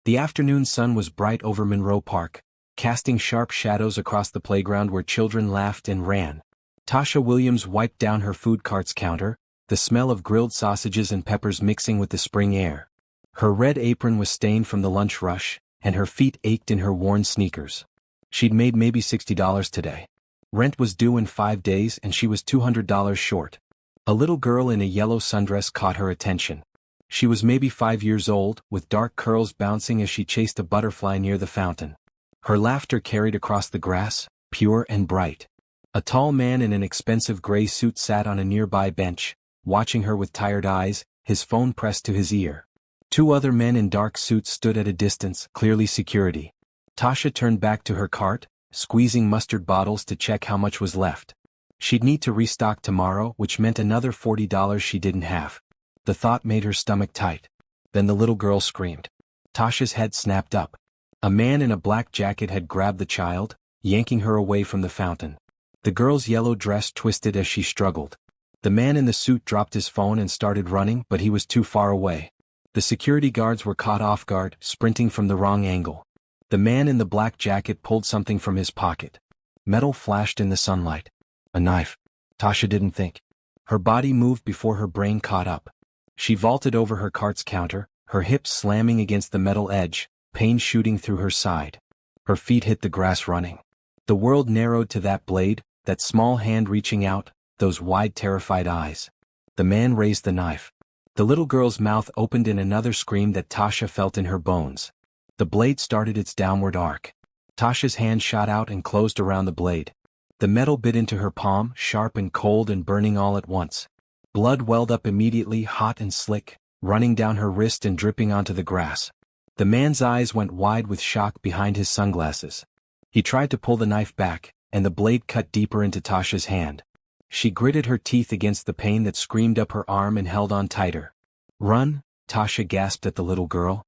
The afternoon sun was bright over Monroe Park, casting sharp shadows across the playground where children laughed and ran. Tasha Williams wiped down her food cart's counter, the smell of grilled sausages and peppers mixing with the spring air. Her red apron was stained from the lunch rush, and her feet ached in her worn sneakers. She'd made maybe $60 today. Rent was due in 5 days and she was $200 short. A little girl in a yellow sundress caught her attention. She was maybe 5 years old, with dark curls bouncing as she chased a butterfly near the fountain. Her laughter carried across the grass, pure and bright. A tall man in an expensive gray suit sat on a nearby bench, watching her with tired eyes, his phone pressed to his ear. 2 other men in dark suits stood at a distance, clearly security. Tasha turned back to her cart, squeezing mustard bottles to check how much was left. She'd need to restock tomorrow, which meant another $40 she didn't have. The thought made her stomach tight. Then the little girl screamed. Tasha's head snapped up. A man in a black jacket had grabbed the child, yanking her away from the fountain. The girl's yellow dress twisted as she struggled. The man in the suit dropped his phone and started running, but he was too far away. The security guards were caught off guard, sprinting from the wrong angle. The man in the black jacket pulled something from his pocket. Metal flashed in the sunlight. A knife. Tasha didn't think. Her body moved before her brain caught up. She vaulted over her cart's counter, her hips slamming against the metal edge, pain shooting through her side. Her feet hit the grass running. The world narrowed to that blade, that small hand reaching out, those wide terrified eyes. The man raised the knife. The little girl's mouth opened in another scream that Tasha felt in her bones. The blade started its downward arc. Tasha's hand shot out and closed around the blade. The metal bit into her palm, sharp and cold and burning all at once. Blood welled up immediately, hot and slick, running down her wrist and dripping onto the grass. The man's eyes went wide with shock behind his sunglasses. He tried to pull the knife back, and the blade cut deeper into Tasha's hand. She gritted her teeth against the pain that screamed up her arm and held on tighter. "Run," Tasha gasped at the little girl.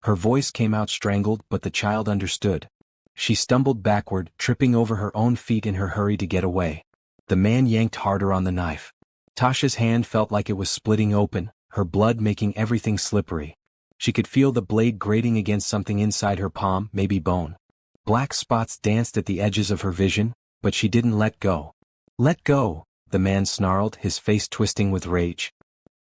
Her voice came out strangled, but the child understood. She stumbled backward, tripping over her own feet in her hurry to get away. The man yanked harder on the knife. Tasha's hand felt like it was splitting open, her blood making everything slippery. She could feel the blade grating against something inside her palm, maybe bone. Black spots danced at the edges of her vision, but she didn't let go. "Let go," the man snarled, his face twisting with rage.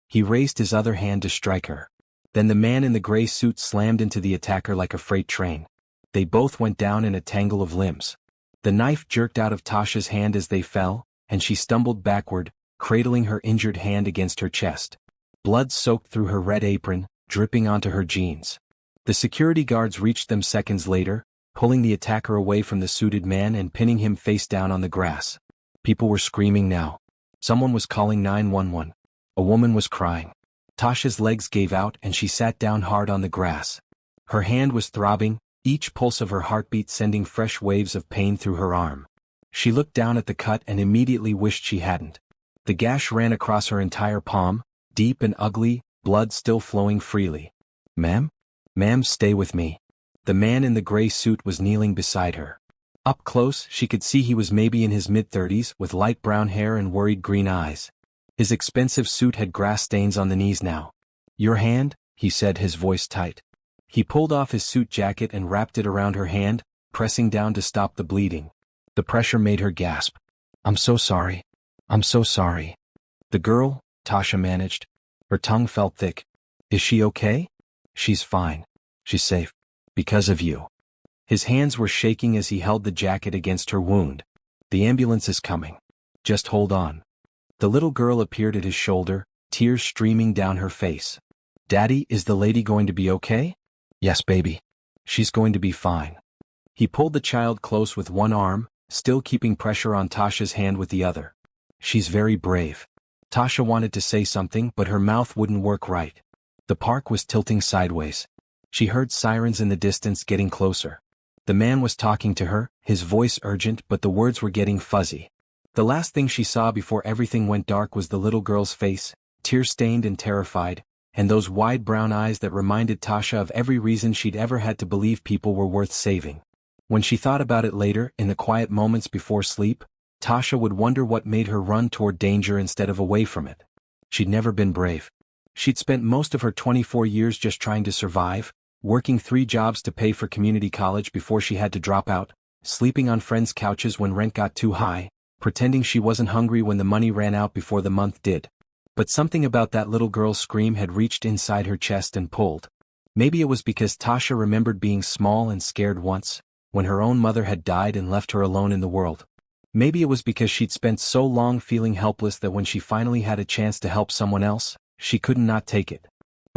He raised his other hand to strike her. Then the man in the gray suit slammed into the attacker like a freight train. They both went down in a tangle of limbs. The knife jerked out of Tasha's hand as they fell, and she stumbled backward, cradling her injured hand against her chest. Blood soaked through her red apron, dripping onto her jeans. The security guards reached them seconds later, pulling the attacker away from the suited man and pinning him face down on the grass. People were screaming now. Someone was calling 911. A woman was crying. Tasha's legs gave out and she sat down hard on the grass. Her hand was throbbing, each pulse of her heartbeat sending fresh waves of pain through her arm. She looked down at the cut and immediately wished she hadn't. The gash ran across her entire palm, deep and ugly, blood still flowing freely. "Ma'am? Ma'am, stay with me." The man in the gray suit was kneeling beside her. Up close, she could see he was maybe in his mid-30s, with light brown hair and worried green eyes. His expensive suit had grass stains on the knees now. "Your hand?" he said, his voice tight. He pulled off his suit jacket and wrapped it around her hand, pressing down to stop the bleeding. The pressure made her gasp. "I'm so sorry. I'm so sorry." "The girl," Tasha managed. Her tongue felt thick. "Is she okay?" "She's fine. She's safe. Because of you." His hands were shaking as he held the jacket against her wound. "The ambulance is coming. Just hold on." The little girl appeared at his shoulder, tears streaming down her face. "Daddy, is the lady going to be okay?" "Yes, baby. She's going to be fine." He pulled the child close with one arm, still keeping pressure on Tasha's hand with the other. "She's very brave." Tasha wanted to say something, but her mouth wouldn't work right. The park was tilting sideways. She heard sirens in the distance getting closer. The man was talking to her, his voice urgent, but the words were getting fuzzy. The last thing she saw before everything went dark was the little girl's face, tear-stained and terrified, and those wide brown eyes that reminded Tasha of every reason she'd ever had to believe people were worth saving. When she thought about it later, in the quiet moments before sleep, Tasha would wonder what made her run toward danger instead of away from it. She'd never been brave. She'd spent most of her 24 years just trying to survive, working 3 jobs to pay for community college before she had to drop out, sleeping on friends' couches when rent got too high, pretending she wasn't hungry when the money ran out before the month did. But something about that little girl's scream had reached inside her chest and pulled. Maybe it was because Tasha remembered being small and scared once, when her own mother had died and left her alone in the world. Maybe it was because she'd spent so long feeling helpless that when she finally had a chance to help someone else, she couldn't not take it.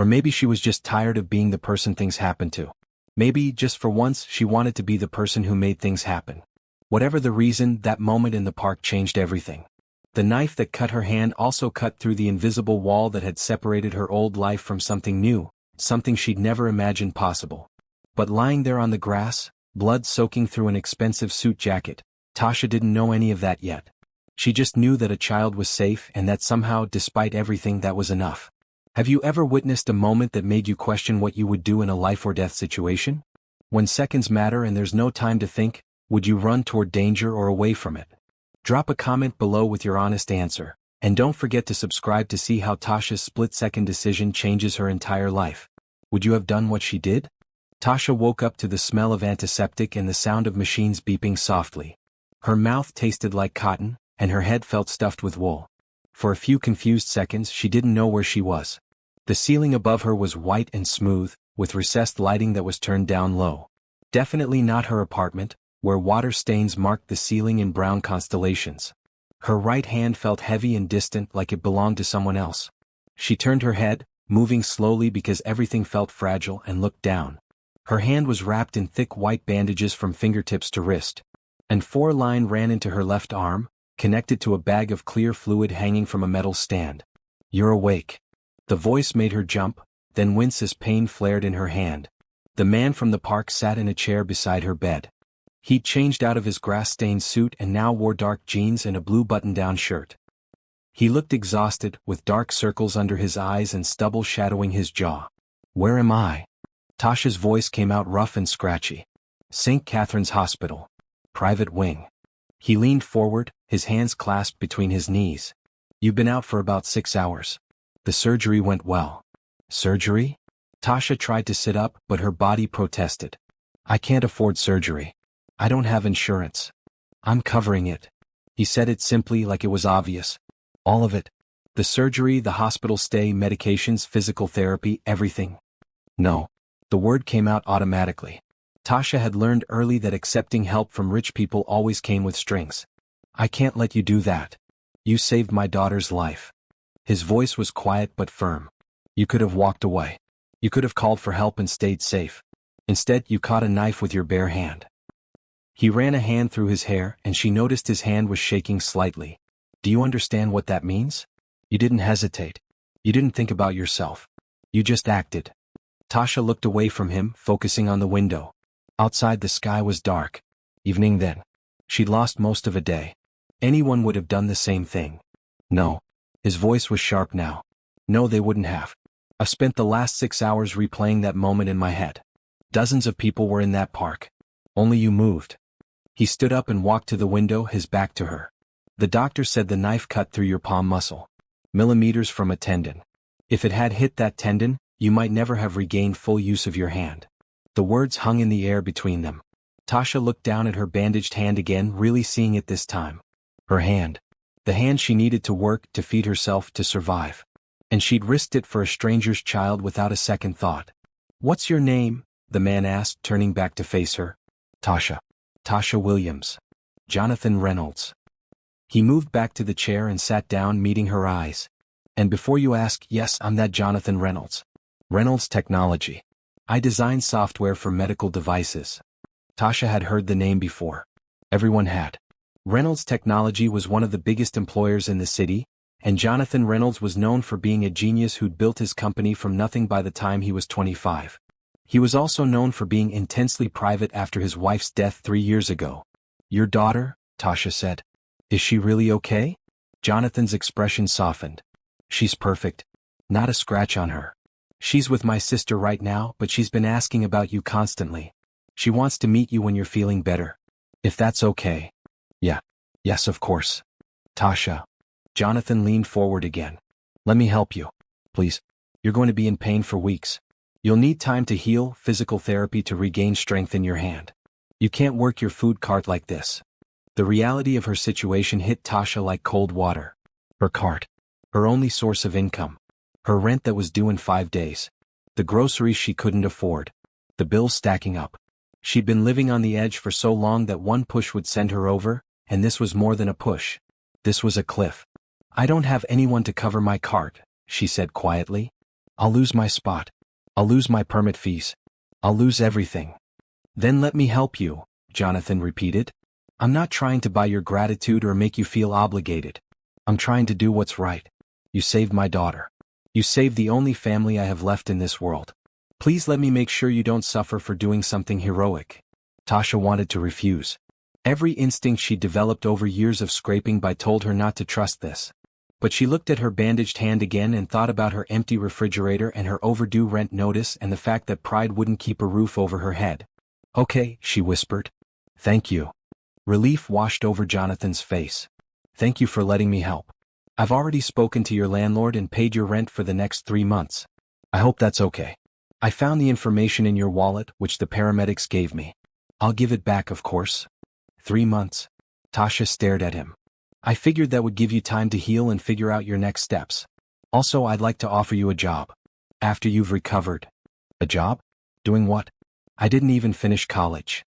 Or maybe she was just tired of being the person things happened to. Maybe, just for once, she wanted to be the person who made things happen. Whatever the reason, that moment in the park changed everything. The knife that cut her hand also cut through the invisible wall that had separated her old life from something new, something she'd never imagined possible. But lying there on the grass, blood soaking through an expensive suit jacket, Tasha didn't know any of that yet. She just knew that a child was safe and that somehow, despite everything, that was enough. Have you ever witnessed a moment that made you question what you would do in a life-or-death situation? When seconds matter and there's no time to think, would you run toward danger or away from it? Drop a comment below with your honest answer, and don't forget to subscribe to see how Tasha's split-second decision changes her entire life. Would you have done what she did? Tasha woke up to the smell of antiseptic and the sound of machines beeping softly. Her mouth tasted like cotton, and her head felt stuffed with wool. For a few confused seconds she didn't know where she was. The ceiling above her was white and smooth, with recessed lighting that was turned down low. Definitely not her apartment, where water stains marked the ceiling in brown constellations. Her right hand felt heavy and distant, like it belonged to someone else. She turned her head, moving slowly because everything felt fragile, and looked down. Her hand was wrapped in thick white bandages from fingertips to wrist. And 4 lines ran into her left arm, connected to a bag of clear fluid hanging from a metal stand. "You're awake." The voice made her jump, then wince as pain flared in her hand. The man from the park sat in a chair beside her bed. He'd changed out of his grass-stained suit and now wore dark jeans and a blue button-down shirt. He looked exhausted, with dark circles under his eyes and stubble shadowing his jaw. "Where am I?" Tasha's voice came out rough and scratchy. "St. Catherine's Hospital. Private wing." He leaned forward, his hands clasped between his knees. "You've been out for about 6 hours. The surgery went well." "Surgery?" Tasha tried to sit up, but her body protested. "I can't afford surgery. I don't have insurance." "I'm covering it." He said it simply, like it was obvious. "All of it. The surgery, the hospital stay, medications, physical therapy, everything." "No." The word came out automatically. Tasha had learned early that accepting help from rich people always came with strings. "I can't let you do that. You saved my daughter's life." His voice was quiet but firm. "You could have walked away. You could have called for help and stayed safe. Instead, you caught a knife with your bare hand." He ran a hand through his hair, and she noticed his hand was shaking slightly. "Do you understand what that means? You didn't hesitate. You didn't think about yourself. You just acted." Tasha looked away from him, focusing on the window. Outside the sky was dark. Evening then. She'd lost most of a day. Anyone would have done the same thing. "No." His voice was sharp now. "No, they wouldn't have. I've spent the last 6 hours replaying that moment in my head. Dozens of people were in that park. Only you moved." He stood up and walked to the window, his back to her. "The doctor said the knife cut through your palm muscle. Millimeters from a tendon. If it had hit that tendon, you might never have regained full use of your hand." The words hung in the air between them. Tasha looked down at her bandaged hand again, really seeing it this time. Her hand. The hand she needed to work, to feed herself, to survive. And she'd risked it for a stranger's child without a second thought. "What's your name?" the man asked, turning back to face her. "Tasha." "Tasha Williams." "Jonathan Reynolds." He moved back to the chair and sat down, meeting her eyes. "And before you ask, yes, I'm that Jonathan Reynolds. Reynolds Technology. I design software for medical devices." Tasha had heard the name before. Everyone had. Reynolds Technology was one of the biggest employers in the city, and Jonathan Reynolds was known for being a genius who'd built his company from nothing by the time he was 25. He was also known for being intensely private after his wife's death 3 years ago. "Your daughter?" Tasha said. "Is she really okay?" Jonathan's expression softened. "She's perfect. Not a scratch on her. She's with my sister right now, but she's been asking about you constantly. She wants to meet you when you're feeling better. If that's okay." "Yeah. Yes, of course." "Tasha." Jonathan leaned forward again. "Let me help you. Please. You're going to be in pain for weeks. You'll need time to heal, physical therapy to regain strength in your hand. You can't work your food cart like this. The reality of her situation hit Tasha like cold water. Her cart. Her only source of income. Her rent that was due in 5 days. The groceries she couldn't afford. The bills stacking up. She'd been living on the edge for so long that one push would send her over, and this was more than a push. This was a cliff. I don't have anyone to cover my cart, she said quietly. I'll lose my spot. I'll lose my permit fees. I'll lose everything. Then let me help you, Jonathan repeated. I'm not trying to buy your gratitude or make you feel obligated. I'm trying to do what's right. You saved my daughter. You saved the only family I have left in this world. Please let me make sure you don't suffer for doing something heroic. Tasha wanted to refuse. Every instinct she'd developed over years of scraping by told her not to trust this. But she looked at her bandaged hand again and thought about her empty refrigerator and her overdue rent notice and the fact that pride wouldn't keep a roof over her head. Okay, she whispered. Thank you. Relief washed over Jonathan's face. Thank you for letting me help. I've already spoken to your landlord and paid your rent for the next 3 months. I hope that's okay. I found the information in your wallet, which the paramedics gave me. I'll give it back, of course. 3 months. Tasha stared at him. I figured that would give you time to heal and figure out your next steps. Also, I'd like to offer you a job. After you've recovered. A job? Doing what? I didn't even finish college.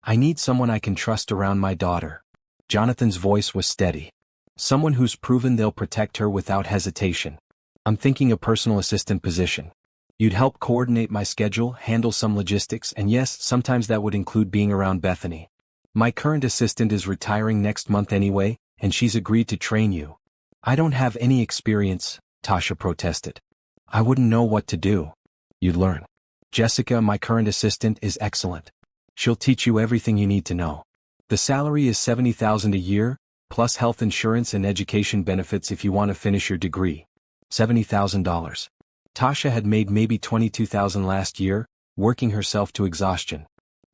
I need someone I can trust around my daughter. Jonathan's voice was steady. Someone who's proven they'll protect her without hesitation. I'm thinking a personal assistant position. You'd help coordinate my schedule, handle some logistics, and yes, sometimes that would include being around Bethany. My current assistant is retiring next month anyway, and she's agreed to train you. I don't have any experience, Tasha protested. I wouldn't know what to do. You'd learn. Jessica, my current assistant, is excellent. She'll teach you everything you need to know. The salary is $70,000 a year, plus health insurance and education benefits if you want to finish your degree. $70,000. Tasha had made maybe $22,000 last year, working herself to exhaustion.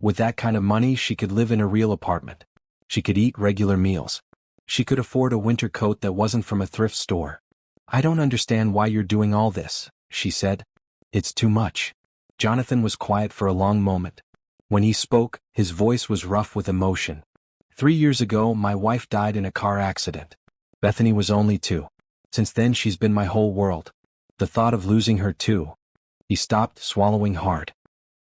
With that kind of money, she could live in a real apartment. She could eat regular meals. She could afford a winter coat that wasn't from a thrift store. I don't understand why you're doing all this, she said. It's too much. Jonathan was quiet for a long moment. When he spoke, his voice was rough with emotion. 3 years ago, my wife died in a car accident. Bethany was only 2. Since then, she's been my whole world. The thought of losing her too. He stopped, swallowing hard.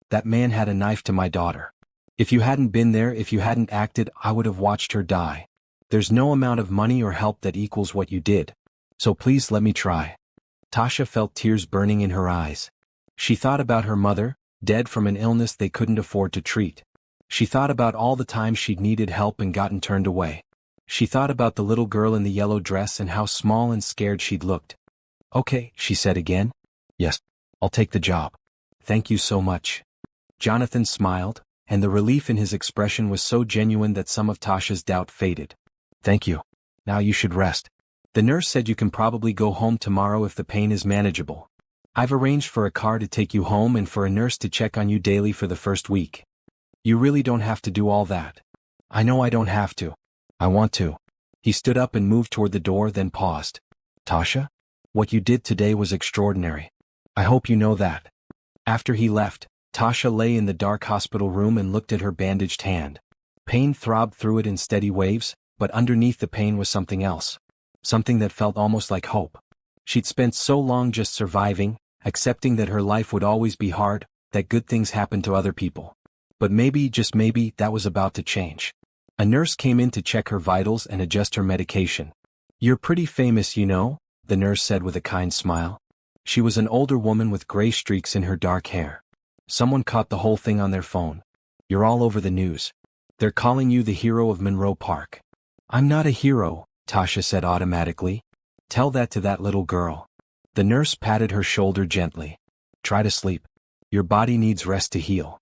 That man had a knife to my daughter. If you hadn't been there, if you hadn't acted, I would have watched her die. There's no amount of money or help that equals what you did. So please let me try. Tasha felt tears burning in her eyes. She thought about her mother, dead from an illness they couldn't afford to treat. She thought about all the times she'd needed help and gotten turned away. She thought about the little girl in the yellow dress and how small and scared she'd looked. Okay, she said again. Yes, I'll take the job. Thank you so much. Jonathan smiled, and the relief in his expression was so genuine that some of Tasha's doubt faded. Thank you. Now you should rest. The nurse said you can probably go home tomorrow if the pain is manageable. I've arranged for a car to take you home and for a nurse to check on you daily for the first week. You really don't have to do all that. I know I don't have to. I want to. He stood up and moved toward the door, then paused. Tasha? What you did today was extraordinary. I hope you know that. After he left, Tasha lay in the dark hospital room and looked at her bandaged hand. Pain throbbed through it in steady waves, but underneath the pain was something else. Something that felt almost like hope. She'd spent so long just surviving, accepting that her life would always be hard, that good things happened to other people. But maybe, just maybe, that was about to change. A nurse came in to check her vitals and adjust her medication. You're pretty famous, you know, the nurse said with a kind smile. She was an older woman with gray streaks in her dark hair. Someone caught the whole thing on their phone. You're all over the news. They're calling you the hero of Monroe Park. I'm not a hero, Tasha said automatically. Tell that to that little girl. The nurse patted her shoulder gently. Try to sleep. Your body needs rest to heal.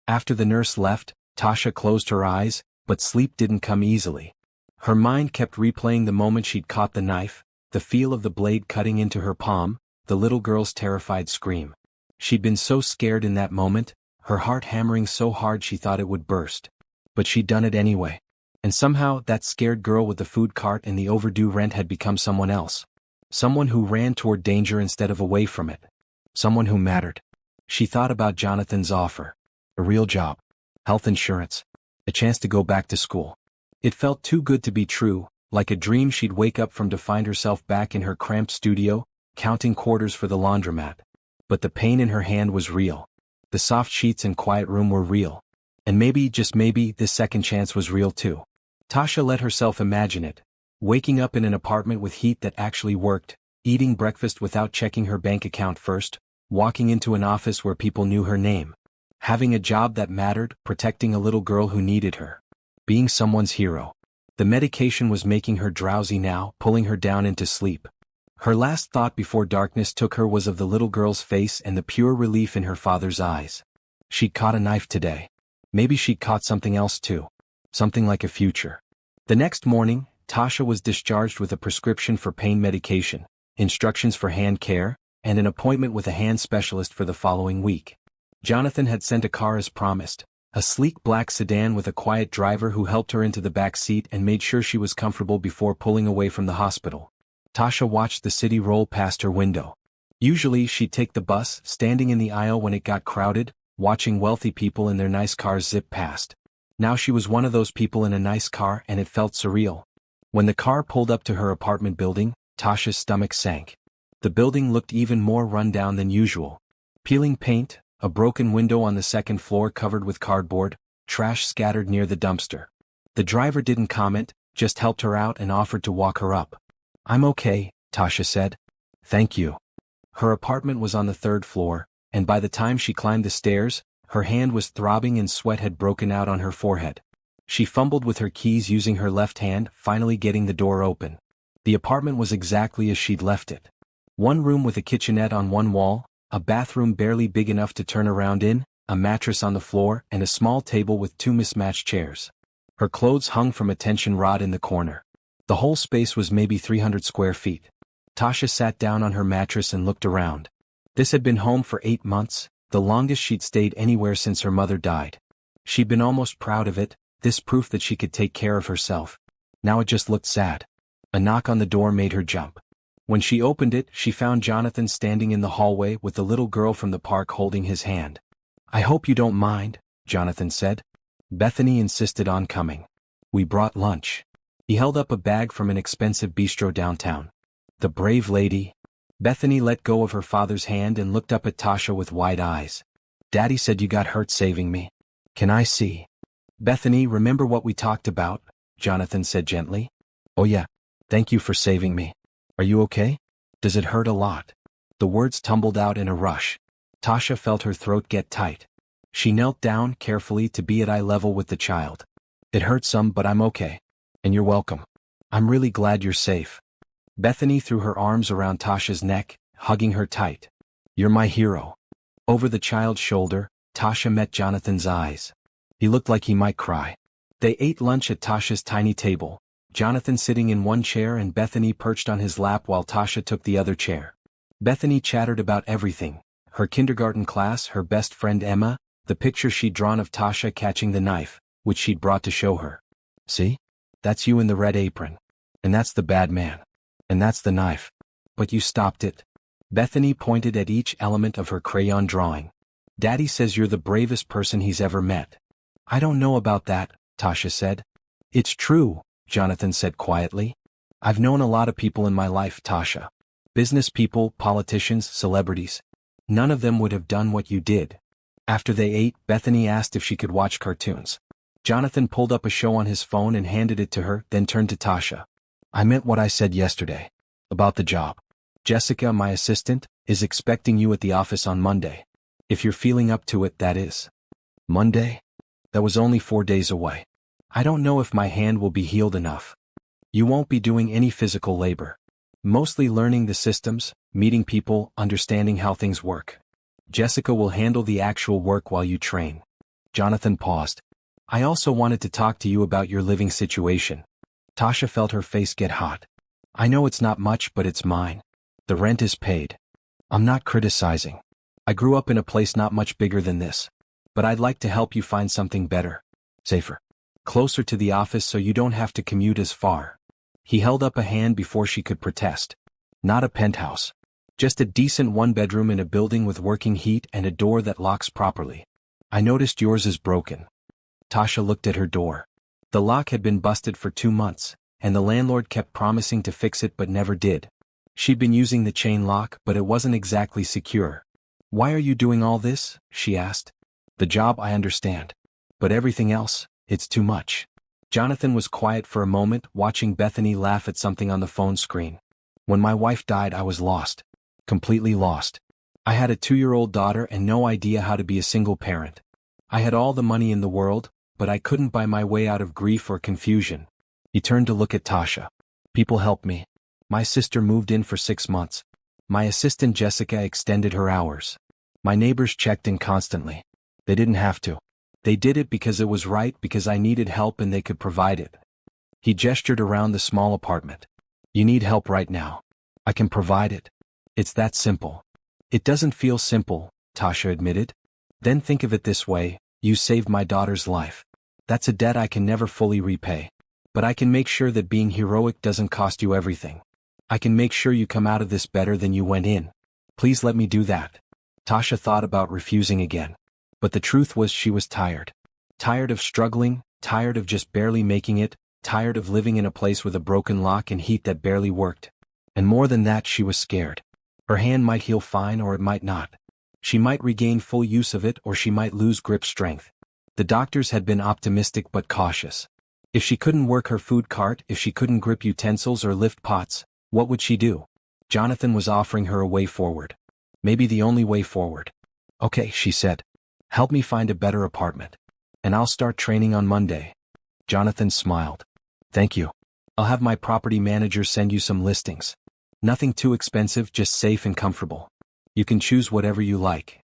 After the nurse left, Tasha closed her eyes, but sleep didn't come easily. Her mind kept replaying the moment she'd caught the knife, the feel of the blade cutting into her palm, the little girl's terrified scream. She'd been so scared in that moment, her heart hammering so hard she thought it would burst. But she'd done it anyway. And somehow, that scared girl with the food cart and the overdue rent had become someone else. Someone who ran toward danger instead of away from it. Someone who mattered. She thought about Jonathan's offer. A real job. Health insurance. A chance to go back to school. It felt too good to be true, like a dream she'd wake up from to find herself back in her cramped studio, counting quarters for the laundromat. But the pain in her hand was real. The soft sheets and quiet room were real. And maybe, just maybe, this second chance was real too. Tasha let herself imagine it. Waking up in an apartment with heat that actually worked, eating breakfast without checking her bank account first, walking into an office where people knew her name. Having a job that mattered, protecting a little girl who needed her. Being someone's hero. The medication was making her drowsy now, pulling her down into sleep. Her last thought before darkness took her was of the little girl's face and the pure relief in her father's eyes. She'd caught a knife today. Maybe she'd caught something else too. Something like a future. The next morning, Tasha was discharged with a prescription for pain medication, instructions for hand care, and an appointment with a hand specialist for the following week. Jonathan had sent a car as promised, a sleek black sedan with a quiet driver who helped her into the back seat and made sure she was comfortable before pulling away from the hospital. Tasha watched the city roll past her window. Usually she'd take the bus, standing in the aisle when it got crowded, watching wealthy people in their nice cars zip past. Now she was one of those people in a nice car and it felt surreal. When the car pulled up to her apartment building, Tasha's stomach sank. The building looked even more run down than usual. Peeling paint, a broken window on the second floor covered with cardboard, trash scattered near the dumpster. The driver didn't comment, just helped her out and offered to walk her up. "I'm okay," Tasha said. "Thank you." Her apartment was on the third floor, and by the time she climbed the stairs, her hand was throbbing and sweat had broken out on her forehead. She fumbled with her keys using her left hand, finally getting the door open. The apartment was exactly as she'd left it. One room with a kitchenette on one wall, a bathroom barely big enough to turn around in, a mattress on the floor, and a small table with two mismatched chairs. Her clothes hung from a tension rod in the corner. The whole space was maybe 300 square feet. Tasha sat down on her mattress and looked around. This had been home for 8 months, the longest she'd stayed anywhere since her mother died. She'd been almost proud of it, this proof that she could take care of herself. Now it just looked sad. A knock on the door made her jump. When she opened it, she found Jonathan standing in the hallway with the little girl from the park holding his hand. "I hope you don't mind," Jonathan said. Bethany insisted on coming. "We brought lunch." He held up a bag from an expensive bistro downtown. The brave lady. Bethany let go of her father's hand and looked up at Tasha with wide eyes. "Daddy said you got hurt saving me. Can I see?" "Bethany, remember what we talked about?" Jonathan said gently. "Oh yeah. Thank you for saving me. Are you okay? Does it hurt a lot?" The words tumbled out in a rush. Tasha felt her throat get tight. She knelt down carefully to be at eye level with the child. "It hurts some, but I'm okay. And you're welcome. I'm really glad you're safe." Bethany threw her arms around Tasha's neck, hugging her tight. "You're my hero." Over the child's shoulder, Tasha met Jonathan's eyes. He looked like he might cry. They ate lunch at Tasha's tiny table, Jonathan sitting in one chair and Bethany perched on his lap while Tasha took the other chair. Bethany chattered about everything: her kindergarten class, her best friend Emma, the picture she'd drawn of Tasha catching the knife, which she'd brought to show her. "See? That's you in the red apron. And that's the bad man. And that's the knife. But you stopped it." Bethany pointed at each element of her crayon drawing. "Daddy says you're the bravest person he's ever met." "I don't know about that," Tasha said. "It's true," Jonathan said quietly. "I've known a lot of people in my life, Tasha. Business people, politicians, celebrities. None of them would have done what you did." After they ate, Bethany asked if she could watch cartoons. Jonathan pulled up a show on his phone and handed it to her, then turned to Tasha. "I meant what I said yesterday. About the job. Jessica, my assistant, is expecting you at the office on Monday. If you're feeling up to it, that is." Monday? That was only 4 days away. "I don't know if my hand will be healed enough." "You won't be doing any physical labor. Mostly learning the systems, meeting people, understanding how things work. Jessica will handle the actual work while you train." Jonathan paused. "I also wanted to talk to you about your living situation." Tasha felt her face get hot. "I know it's not much, but it's mine. The rent is paid. I'm not criticizing. I grew up in a place not much bigger than this. But I'd like to help you find something better. Safer. Closer to the office so you don't have to commute as far." He held up a hand before she could protest. "Not a penthouse. Just a decent one-bedroom in a building with working heat and a door that locks properly. I noticed yours is broken. Tasha looked at her door. The lock had been busted for 2 months, and the landlord kept promising to fix it but never did. She'd been using the chain lock, but it wasn't exactly secure. Why are you doing all this? She asked. The job, I understand. But everything else, it's too much. Jonathan was quiet for a moment, watching Bethany laugh at something on the phone screen. When my wife died, I was lost. Completely lost. I had a 2-year-old daughter and no idea how to be a single parent. I had all the money in the world, but I couldn't buy my way out of grief or confusion. He turned to look at Tasha. People helped me. My sister moved in for 6 months. My assistant Jessica extended her hours. My neighbors checked in constantly. They didn't have to. They did it because it was right, because I needed help and they could provide it. He gestured around the small apartment. You need help right now. I can provide it. It's that simple. It doesn't feel simple, Tasha admitted. Then think of it this way, you saved my daughter's life. That's a debt I can never fully repay. But I can make sure that being heroic doesn't cost you everything. I can make sure you come out of this better than you went in. Please let me do that. Tasha thought about refusing again. But the truth was she was tired. Tired of struggling, tired of just barely making it, tired of living in a place with a broken lock and heat that barely worked. And more than that, she was scared. Her hand might heal fine or it might not. She might regain full use of it or she might lose grip strength. The doctors had been optimistic but cautious. If she couldn't work her food cart, if she couldn't grip utensils or lift pots, what would she do? Jonathan was offering her a way forward. Maybe the only way forward. Okay, she said. Help me find a better apartment. And I'll start training on Monday. Jonathan smiled. Thank you. I'll have my property manager send you some listings. Nothing too expensive, just safe and comfortable. You can choose whatever you like.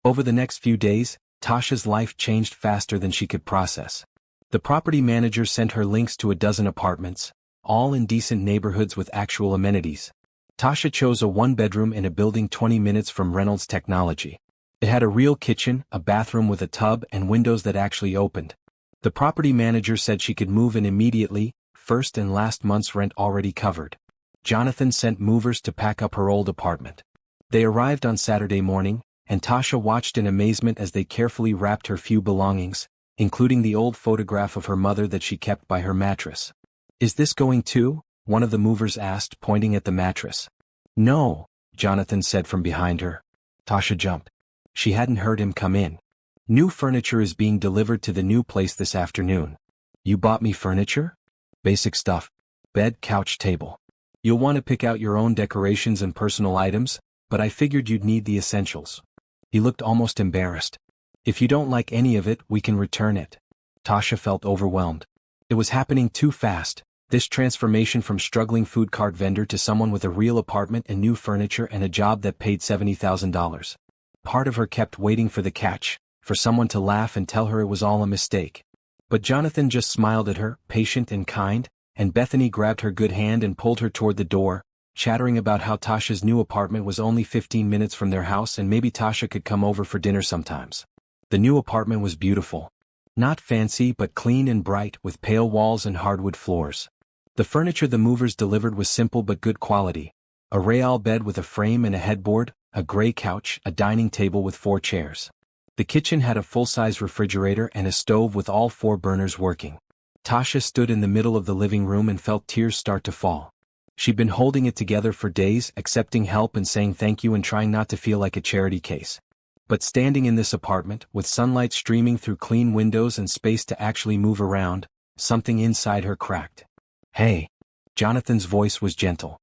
Over the next few days, Tasha's life changed faster than she could process. The property manager sent her links to a dozen apartments, all in decent neighborhoods with actual amenities. Tasha chose a one-bedroom in a building 20 minutes from Reynolds Technology. It had a real kitchen, a bathroom with a tub and windows that actually opened. The property manager said she could move in immediately, first and last month's rent already covered. Jonathan sent movers to pack up her old apartment. They arrived on Saturday morning, and Tasha watched in amazement as they carefully wrapped her few belongings, including the old photograph of her mother that she kept by her mattress. Is this going too? One of the movers asked, pointing at the mattress. No, Jonathan said from behind her. Tasha jumped. She hadn't heard him come in. New furniture is being delivered to the new place this afternoon. You bought me furniture? Basic stuff. Bed, couch, table. You'll want to pick out your own decorations and personal items, but I figured you'd need the essentials. He looked almost embarrassed. If you don't like any of it, we can return it. Tasha felt overwhelmed. It was happening too fast, this transformation from struggling food cart vendor to someone with a real apartment and new furniture and a job that paid $70,000. Part of her kept waiting for the catch, for someone to laugh and tell her it was all a mistake. But Jonathan just smiled at her, patient and kind, and Bethany grabbed her good hand and pulled her toward the door, chattering about how Tasha's new apartment was only 15 minutes from their house and maybe Tasha could come over for dinner sometimes. The new apartment was beautiful. Not fancy but clean and bright with pale walls and hardwood floors. The furniture the movers delivered was simple but good quality. A Real bed with a frame and a headboard, a gray couch, a dining table with 4 chairs. The kitchen had a full-size refrigerator and a stove with all 4 burners working. Tasha stood in the middle of the living room and felt tears start to fall. She'd been holding it together for days, accepting help and saying thank you and trying not to feel like a charity case. But standing in this apartment, with sunlight streaming through clean windows and space to actually move around, something inside her cracked. Hey. Jonathan's voice was gentle.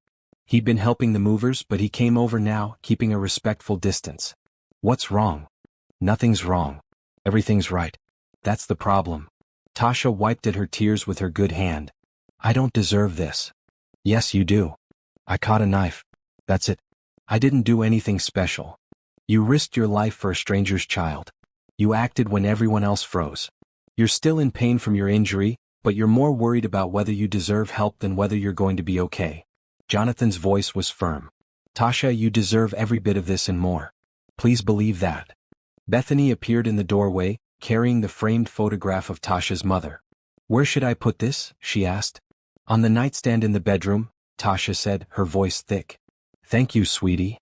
He'd been helping the movers, but he came over now, keeping a respectful distance. What's wrong? Nothing's wrong. Everything's right. That's the problem. Tasha wiped at her tears with her good hand. I don't deserve this. Yes, you do. I caught a knife. That's it. I didn't do anything special. You risked your life for a stranger's child. You acted when everyone else froze. You're still in pain from your injury, but you're more worried about whether you deserve help than whether you're going to be okay. Jonathan's voice was firm. Tasha, you deserve every bit of this and more. Please believe that. Bethany appeared in the doorway, carrying the framed photograph of Tasha's mother. Where should I put this? She asked. On the nightstand in the bedroom, Tasha said, her voice thick. Thank you, sweetie.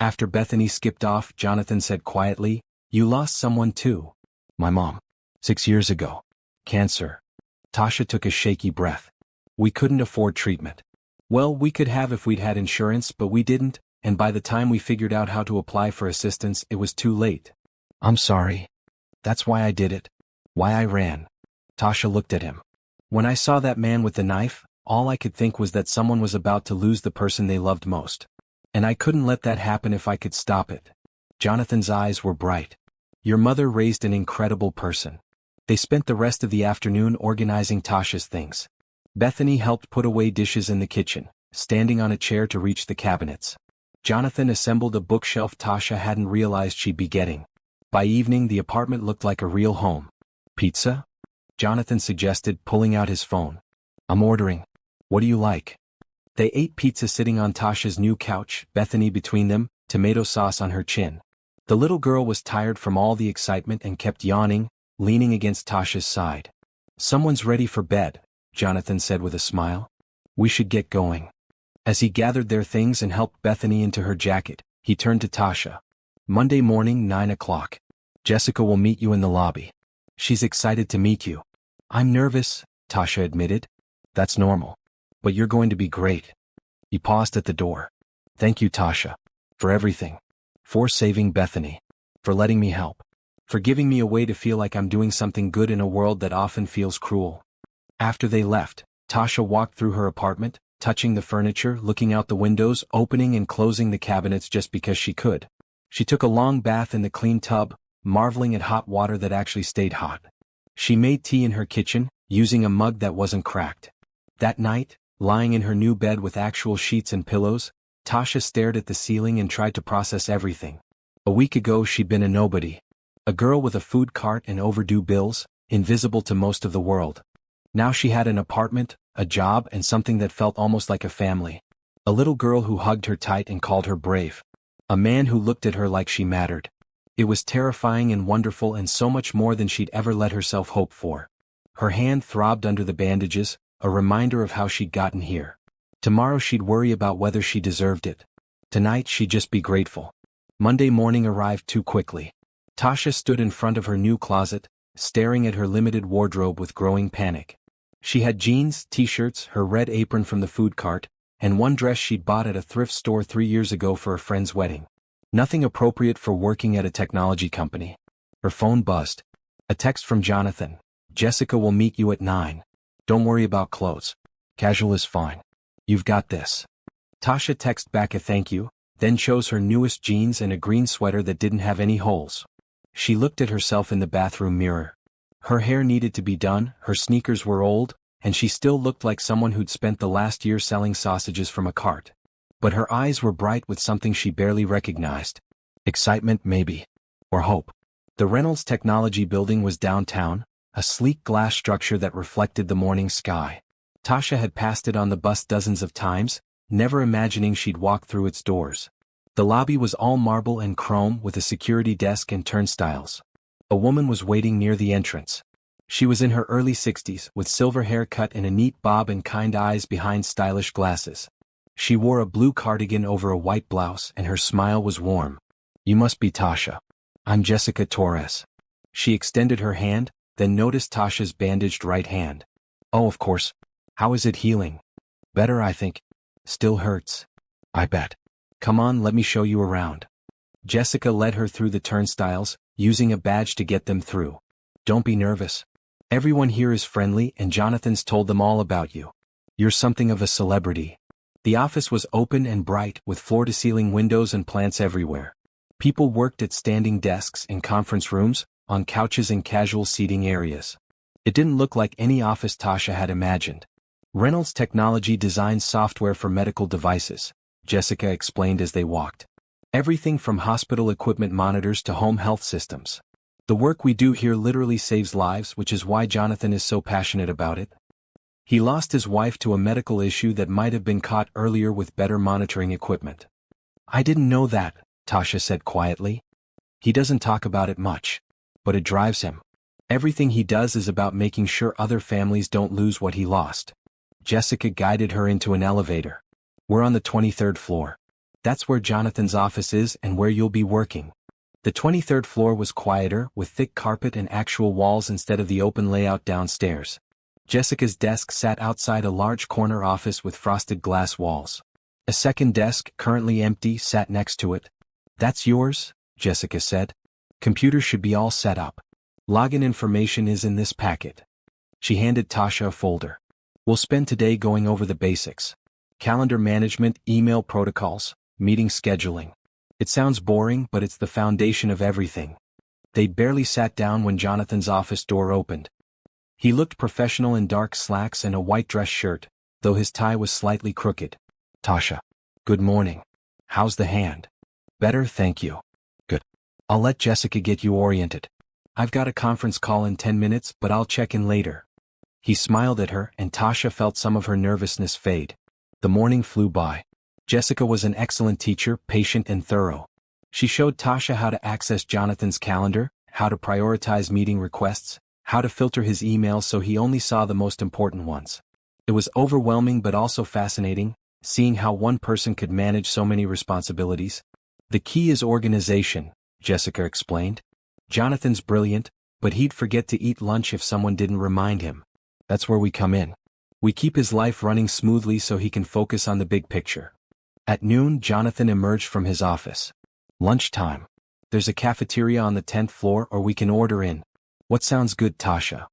After Bethany skipped off, Jonathan said quietly, "You lost someone too." "My mom. 6 years ago. Cancer." Tasha took a shaky breath. "We couldn't afford treatment." "Well, we could have if we'd had insurance, but we didn't, and by the time we figured out how to apply for assistance, it was too late." "I'm sorry. That's why I did it. Why I ran." Tasha looked at him. "When I saw that man with the knife, all I could think was that someone was about to lose the person they loved most. And I couldn't let that happen if I could stop it." Jonathan's eyes were bright. "Your mother raised an incredible person." They spent the rest of the afternoon organizing Tasha's things. Bethany helped put away dishes in the kitchen, standing on a chair to reach the cabinets. Jonathan assembled a bookshelf Tasha hadn't realized she'd be getting. By evening, the apartment looked like a real home. "Pizza?" Jonathan suggested, pulling out his phone. "I'm ordering. What do you like?" They ate pizza sitting on Tasha's new couch, Bethany between them, tomato sauce on her chin. The little girl was tired from all the excitement and kept yawning, leaning against Tasha's side. "Someone's ready for bed," Jonathan said with a smile. "We should get going." As he gathered their things and helped Bethany into her jacket, he turned to Tasha. "Monday morning, 9 o'clock. Jessica will meet you in the lobby. She's excited to meet you." "I'm nervous," Tasha admitted. "That's normal. But you're going to be great." He paused at the door. "Thank you, Tasha. For everything. For saving Bethany. For letting me help. For giving me a way to feel like I'm doing something good in a world that often feels cruel." After they left, Tasha walked through her apartment, touching the furniture, looking out the windows, opening and closing the cabinets just because she could. She took a long bath in the clean tub, marveling at hot water that actually stayed hot. She made tea in her kitchen, using a mug that wasn't cracked. That night, lying in her new bed with actual sheets and pillows, Tasha stared at the ceiling and tried to process everything. A week ago she'd been a nobody. A girl with a food cart and overdue bills, invisible to most of the world. Now she had an apartment, a job, and something that felt almost like a family. A little girl who hugged her tight and called her brave. A man who looked at her like she mattered. It was terrifying and wonderful and so much more than she'd ever let herself hope for. Her hand throbbed under the bandages, a reminder of how she'd gotten here. Tomorrow she'd worry about whether she deserved it. Tonight she'd just be grateful. Monday morning arrived too quickly. Tasha stood in front of her new closet, staring at her limited wardrobe with growing panic. She had jeans, t-shirts, her red apron from the food cart, and one dress she'd bought at a thrift store 3 years ago for a friend's wedding. Nothing appropriate for working at a technology company. Her phone buzzed. A text from Jonathan. "Jessica will meet you at 9. Don't worry about clothes. Casual is fine. You've got this." Tasha texted back a thank you, then chose her newest jeans and a green sweater that didn't have any holes. She looked at herself in the bathroom mirror. Her hair needed to be done, her sneakers were old, and she still looked like someone who'd spent the last year selling sausages from a cart. But her eyes were bright with something she barely recognized. Excitement, maybe. Or hope. The Reynolds Technology Building was downtown, a sleek glass structure that reflected the morning sky. Tasha had passed it on the bus dozens of times, never imagining she'd walk through its doors. The lobby was all marble and chrome with a security desk and turnstiles. A woman was waiting near the entrance. She was in her early 60s, with silver hair cut in a neat bob and kind eyes behind stylish glasses. She wore a blue cardigan over a white blouse and her smile was warm. "You must be Tasha. I'm Jessica Torres." She extended her hand, then noticed Tasha's bandaged right hand. "Oh, of course. How is it healing?" "Better, I think. Still hurts." "I bet. Come on, let me show you around." Jessica led her through the turnstiles, using a badge to get them through. "Don't be nervous. Everyone here is friendly and Jonathan's told them all about you. You're something of a celebrity." The office was open and bright with floor-to-ceiling windows and plants everywhere. People worked at standing desks in conference rooms, on couches and casual seating areas. It didn't look like any office Tasha had imagined. Reynolds Technology designs software for medical devices, Jessica explained as they walked. Everything from hospital equipment monitors to home health systems. The work we do here literally saves lives, which is why Jonathan is so passionate about it. He lost his wife to a medical issue that might have been caught earlier with better monitoring equipment. "I didn't know that," Tasha said quietly. "He doesn't talk about it much. But it drives him. Everything he does is about making sure other families don't lose what he lost." Jessica guided her into an elevator. "We're on the 23rd floor. That's where Jonathan's office is and where you'll be working. The 23rd floor was quieter, with thick carpet and actual walls instead of the open layout downstairs. Jessica's desk sat outside a large corner office with frosted glass walls. A second desk, currently empty, sat next to it. That's yours, Jessica said. Computer should be all set up. Login information is in this packet. She handed Tasha a folder. We'll spend today going over the basics. Calendar management, email protocols, meeting scheduling. It sounds boring, but it's the foundation of everything. They'd barely sat down when Jonathan's office door opened. He looked professional in dark slacks and a white dress shirt, though his tie was slightly crooked. Tasha. Good morning. How's the hand? Better, thank you. Good. I'll let Jessica get you oriented. I've got a conference call in 10 minutes, but I'll check in later. He smiled at her, and Tasha felt some of her nervousness fade. The morning flew by. Jessica was an excellent teacher, patient and thorough. She showed Tasha how to access Jonathan's calendar, how to prioritize meeting requests, how to filter his emails so he only saw the most important ones. It was overwhelming but also fascinating, seeing how one person could manage so many responsibilities. The key is organization, Jessica explained. Jonathan's brilliant, but he'd forget to eat lunch if someone didn't remind him. That's where we come in. We keep his life running smoothly so he can focus on the big picture. At noon, Jonathan emerged from his office. Lunchtime. There's a cafeteria on the 10th floor, or we can order in. What sounds good, Tasha?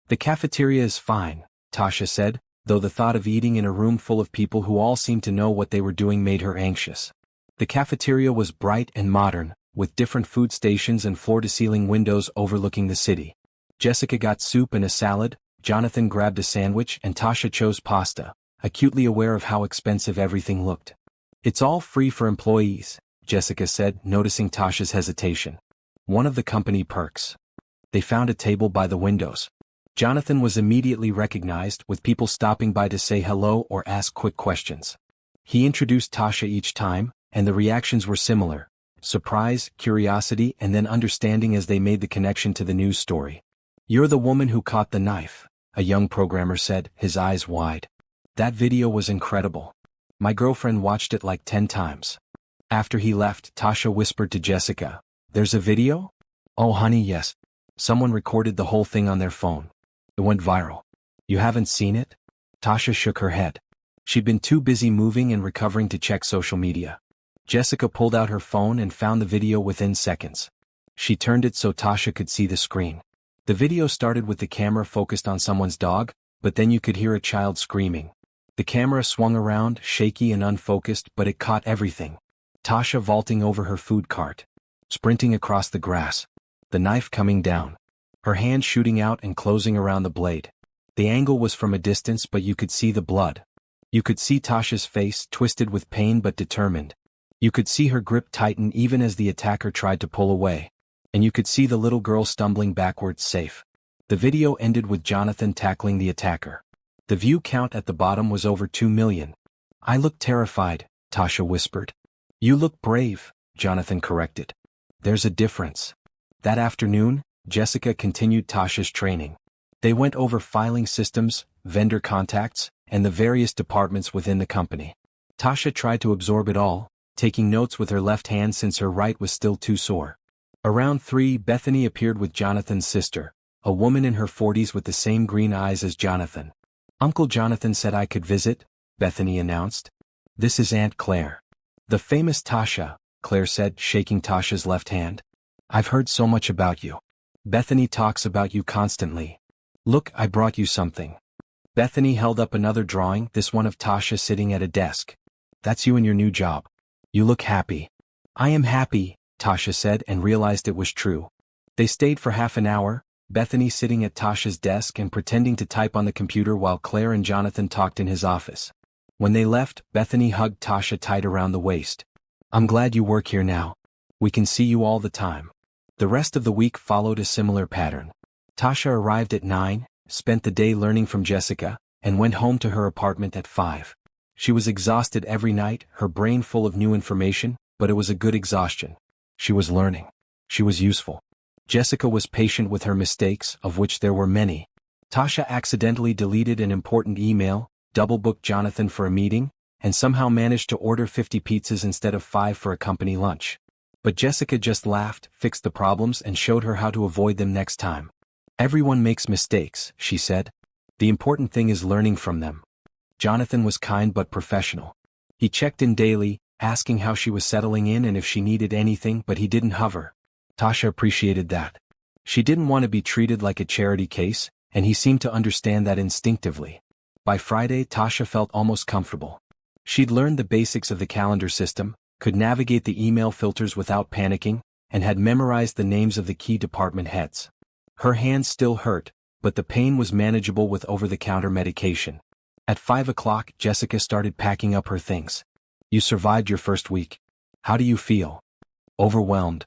The cafeteria is fine, Tasha said, though the thought of eating in a room full of people who all seemed to know what they were doing made her anxious. The cafeteria was bright and modern, with different food stations and floor-to-ceiling windows overlooking the city. Jessica got soup and a salad, Jonathan grabbed a sandwich, and Tasha chose pasta, acutely aware of how expensive everything looked. It's all free for employees, Jessica said, noticing Tasha's hesitation. One of the company perks. They found a table by the windows. Jonathan was immediately recognized, with people stopping by to say hello or ask quick questions. He introduced Tasha each time, and the reactions were similar. Surprise, curiosity, and then understanding as they made the connection to the news story. You're the woman who caught the knife, a young programmer said, his eyes wide. That video was incredible. My girlfriend watched it like 10 times. After he left, Tasha whispered to Jessica, "There's a video?" "Oh honey, yes. Someone recorded the whole thing on their phone. It went viral." "You haven't seen it?" Tasha shook her head. She'd been too busy moving and recovering to check social media. Jessica pulled out her phone and found the video within seconds. She turned it so Tasha could see the screen. The video started with the camera focused on someone's dog, but then you could hear a child screaming. The camera swung around, shaky and unfocused, but it caught everything. Tasha vaulting over her food cart. Sprinting across the grass. The knife coming down. Her hand shooting out and closing around the blade. The angle was from a distance, but you could see the blood. You could see Tasha's face, twisted with pain but determined. You could see her grip tighten even as the attacker tried to pull away. And you could see the little girl stumbling backwards, safe. The video ended with Jonathan tackling the attacker. The view count at the bottom was over 2 million. "I look terrified," Tasha whispered. "You look brave," Jonathan corrected. "There's a difference." That afternoon, Jessica continued Tasha's training. They went over filing systems, vendor contacts, and the various departments within the company. Tasha tried to absorb it all, taking notes with her left hand since her right was still too sore. Around 3, Bethany appeared with Jonathan's sister, a woman in her 40s with the same green eyes as Jonathan. "Uncle Jonathan said I could visit," Bethany announced. "This is Aunt Claire." "The famous Tasha," Claire said, shaking Tasha's left hand. "I've heard so much about you. Bethany talks about you constantly. Look, I brought you something." Bethany held up another drawing, this one of Tasha sitting at a desk. "That's you in your new job. You look happy." "I am happy," Tasha said, and realized it was true. They stayed for half an hour, Bethany sitting at Tasha's desk and pretending to type on the computer while Claire and Jonathan talked in his office. When they left, Bethany hugged Tasha tight around the waist. "I'm glad you work here now. We can see you all the time." The rest of the week followed a similar pattern. Tasha arrived at 9, spent the day learning from Jessica, and went home to her apartment at 5. She was exhausted every night, her brain full of new information, but it was a good exhaustion. She was learning. She was useful. Jessica was patient with her mistakes, of which there were many. Tasha accidentally deleted an important email, double-booked Jonathan for a meeting, and somehow managed to order 50 pizzas instead of 5 for a company lunch. But Jessica just laughed, fixed the problems, and showed her how to avoid them next time. Everyone makes mistakes, she said. The important thing is learning from them. Jonathan was kind but professional. He checked in daily, asking how she was settling in and if she needed anything, but he didn't hover. Tasha appreciated that. She didn't want to be treated like a charity case, and he seemed to understand that instinctively. By Friday, Tasha felt almost comfortable. She'd learned the basics of the calendar system, could navigate the email filters without panicking, and had memorized the names of the key department heads. Her hands still hurt, but the pain was manageable with over-the-counter medication. At 5 o'clock, Jessica started packing up her things. You survived your first week. How do you feel? Overwhelmed.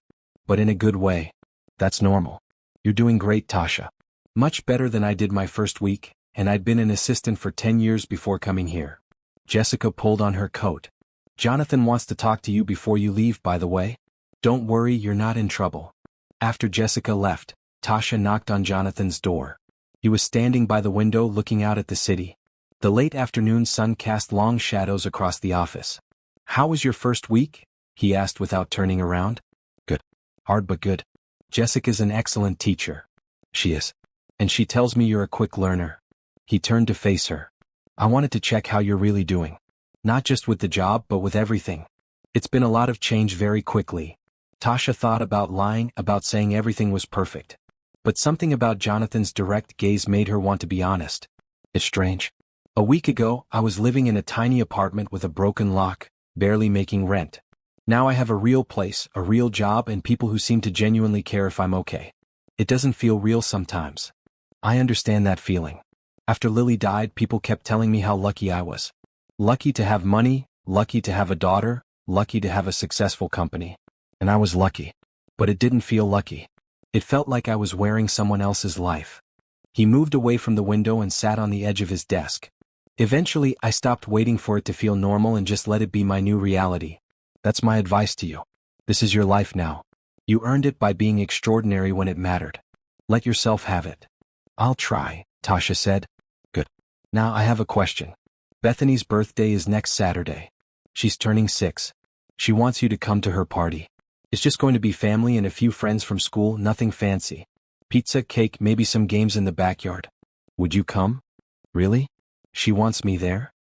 But in a good way. That's normal. You're doing great, Tasha. Much better than I did my first week, and I'd been an assistant for 10 years before coming here. Jessica pulled on her coat. Jonathan wants to talk to you before you leave, by the way. Don't worry, you're not in trouble. After Jessica left, Tasha knocked on Jonathan's door. He was standing by the window looking out at the city. The late afternoon sun cast long shadows across the office. How was your first week? He asked without turning around. Good. Hard but good. Jessica's an excellent teacher. She is. And she tells me you're a quick learner. He turned to face her. I wanted to check how you're really doing. Not just with the job, but with everything. It's been a lot of change very quickly. Tasha thought about lying, about saying everything was perfect. But something about Jonathan's direct gaze made her want to be honest. It's strange. A week ago, I was living in a tiny apartment with a broken lock, barely making rent. Now I have a real place, a real job, and people who seem to genuinely care if I'm okay. It doesn't feel real sometimes. I understand that feeling. After Lily died, people kept telling me how lucky I was. Lucky to have money, lucky to have a daughter, lucky to have a successful company. And I was lucky. But it didn't feel lucky. It felt like I was wearing someone else's life. He moved away from the window and sat on the edge of his desk. Eventually, I stopped waiting for it to feel normal and just let it be my new reality. That's my advice to you. This is your life now. You earned it by being extraordinary when it mattered. Let yourself have it. I'll try, Tasha said. Good. Now I have a question. Bethany's birthday is next Saturday. She's turning 6. She wants you to come to her party. It's just going to be family and a few friends from school, nothing fancy. Pizza, cake, maybe some games in the backyard. Would you come? Really? She wants me there?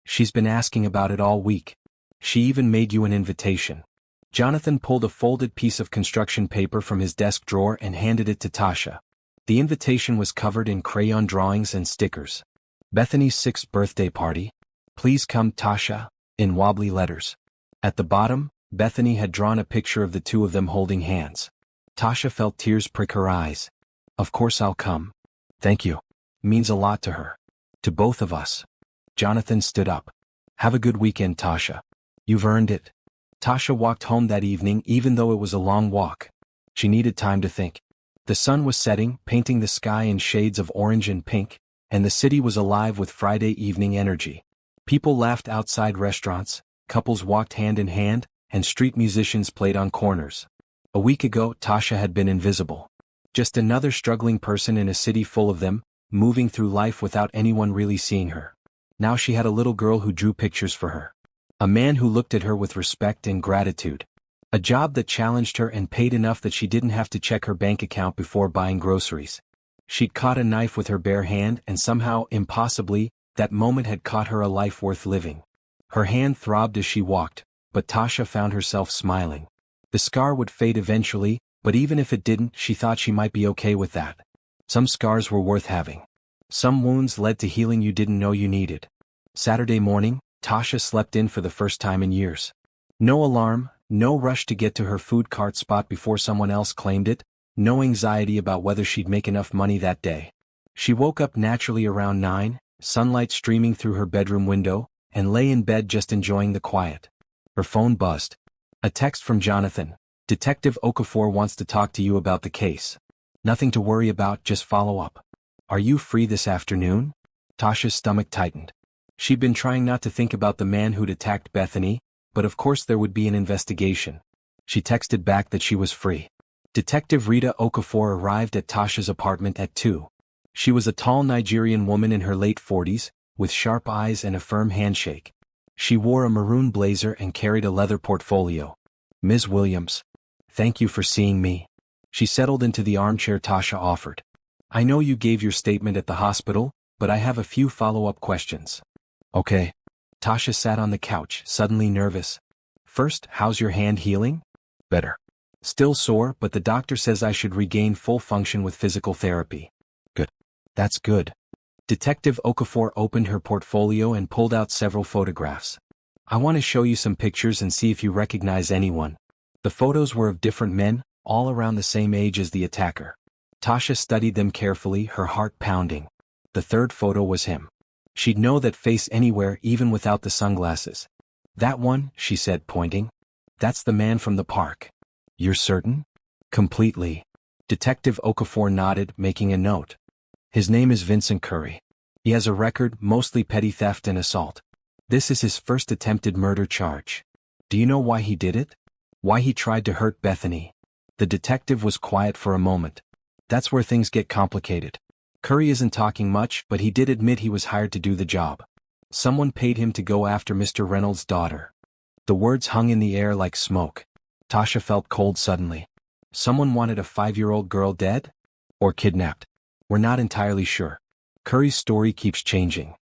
She's been asking about it all week. She even made you an invitation. Jonathan pulled a folded piece of construction paper from his desk drawer and handed it to Tasha. The invitation was covered in crayon drawings and stickers. Bethany's 6th birthday party. Please come, Tasha, in wobbly letters. At the bottom, Bethany had drawn a picture of the two of them holding hands. Tasha felt tears prick her eyes. Of course I'll come. Thank you. Means a lot to her. To both of us. Jonathan stood up. Have a good weekend, Tasha. You've earned it. Tasha walked home that evening even though it was a long walk. She needed time to think. The sun was setting, painting the sky in shades of orange and pink, and the city was alive with Friday evening energy. People laughed outside restaurants, couples walked hand in hand, and street musicians played on corners. A week ago, Tasha had been invisible. Just another struggling person in a city full of them, moving through life without anyone really seeing her. Now she had a little girl who drew pictures for her. A man who looked at her with respect and gratitude. A job that challenged her and paid enough that she didn't have to check her bank account before buying groceries. She'd caught a knife with her bare hand and somehow, impossibly, that moment had caught her a life worth living. Her hand throbbed as she walked, but Tasha found herself smiling. The scar would fade eventually, but even if it didn't, she thought she might be okay with that. Some scars were worth having. Some wounds led to healing you didn't know you needed. Saturday morning, Tasha slept in for the first time in years. No alarm, no rush to get to her food cart spot before someone else claimed it, no anxiety about whether she'd make enough money that day. She woke up naturally around 9, sunlight streaming through her bedroom window, and lay in bed just enjoying the quiet. Her phone buzzed. A text from Jonathan. Detective Okafor wants to talk to you about the case. Nothing to worry about, just follow up. Are you free this afternoon? Tasha's stomach tightened. She'd been trying not to think about the man who'd attacked Bethany, but of course there would be an investigation. She texted back that she was free. Detective Rita Okafor arrived at Tasha's apartment at 2. She was a tall Nigerian woman in her late 40s, with sharp eyes and a firm handshake. She wore a maroon blazer and carried a leather portfolio. Ms. Williams. Thank you for seeing me. She settled into the armchair Tasha offered. I know you gave your statement at the hospital, but I have a few follow-up questions. Okay. Tasha sat on the couch, suddenly nervous. First, how's your hand healing? Better. Still sore, but the doctor says I should regain full function with physical therapy. Good. That's good. Detective Okafor opened her portfolio and pulled out several photographs. I want to show you some pictures and see if you recognize anyone. The photos were of different men, all around the same age as the attacker. Tasha studied them carefully, her heart pounding. The third photo was him. She'd know that face anywhere, even without the sunglasses. That one, she said, pointing. That's the man from the park. You're certain? Completely. Detective Okafor nodded, making a note. His name is Vincent Curry. He has a record, mostly petty theft and assault. This is his first attempted murder charge. Do you know why he did it? Why he tried to hurt Bethany? The detective was quiet for a moment. That's where things get complicated. Curry isn't talking much, but he did admit he was hired to do the job. Someone paid him to go after Mr. Reynolds' daughter. The words hung in the air like smoke. Tasha felt cold suddenly. Someone wanted a 5-year-old girl dead? Or kidnapped? We're not entirely sure. Curry's story keeps changing.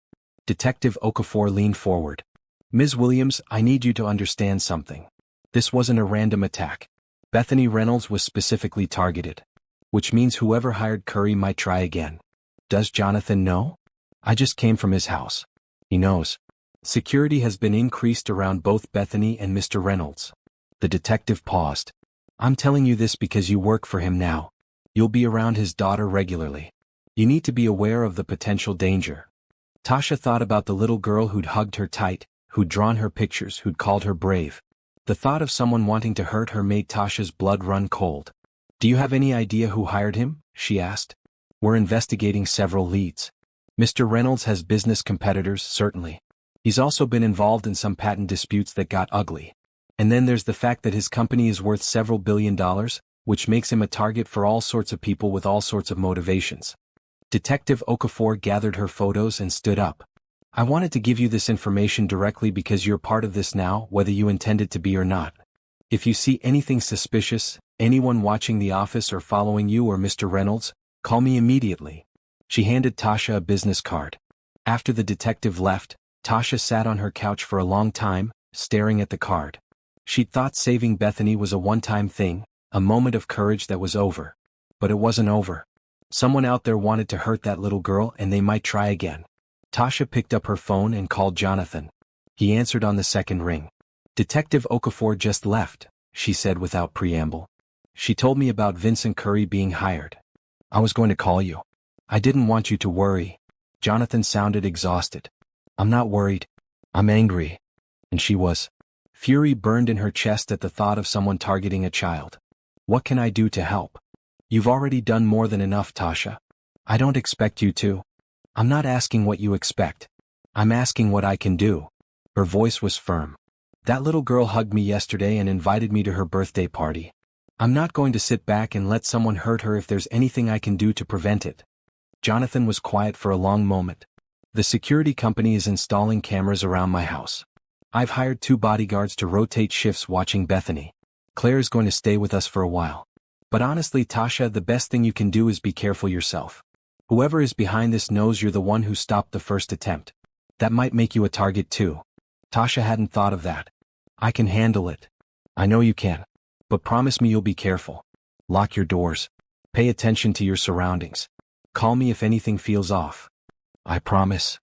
Detective Okafor leaned forward. Ms. Williams, I need you to understand something. This wasn't a random attack. Bethany Reynolds was specifically targeted. Which means whoever hired Curry might try again. Does Jonathan know? I just came from his house. He knows. Security has been increased around both Bethany and Mr. Reynolds. The detective paused. I'm telling you this because you work for him now. You'll be around his daughter regularly. You need to be aware of the potential danger. Tasha thought about the little girl who'd hugged her tight, who'd drawn her pictures, who'd called her brave. The thought of someone wanting to hurt her made Tasha's blood run cold. Do you have any idea who hired him? She asked. We're investigating several leads. Mr. Reynolds has business competitors, certainly. He's also been involved in some patent disputes that got ugly. And then there's the fact that his company is worth several $billion, which makes him a target for all sorts of people with all sorts of motivations. Detective Okafor gathered her photos and stood up. I wanted to give you this information directly because you're part of this now, whether you intended to be or not. If you see anything suspicious, anyone watching the office or following you or Mr. Reynolds, call me immediately. She handed Tasha a business card. After the detective left, Tasha sat on her couch for a long time, staring at the card. She'd thought saving Bethany was a one-time thing, a moment of courage that was over. But it wasn't over. Someone out there wanted to hurt that little girl and they might try again. Tasha picked up her phone and called Jonathan. He answered on the second ring. Detective Okafor just left, she said without preamble. She told me about Vincent Curry being hired. I was going to call you. I didn't want you to worry. Jonathan sounded exhausted. I'm not worried. I'm angry. And she was. Fury burned in her chest at the thought of someone targeting a child. What can I do to help? You've already done more than enough, Tasha. I don't expect you to. I'm not asking what you expect. I'm asking what I can do. Her voice was firm. That little girl hugged me yesterday and invited me to her birthday party. I'm not going to sit back and let someone hurt her if there's anything I can do to prevent it. Jonathan was quiet for a long moment. The security company is installing cameras around my house. I've hired 2 bodyguards to rotate shifts watching Bethany. Claire's going to stay with us for a while. But honestly, Tasha, the best thing you can do is be careful yourself. Whoever is behind this knows you're the one who stopped the first attempt. That might make you a target too. Tasha hadn't thought of that. I can handle it. I know you can. But promise me you'll be careful. Lock your doors. Pay attention to your surroundings. Call me if anything feels off. I promise.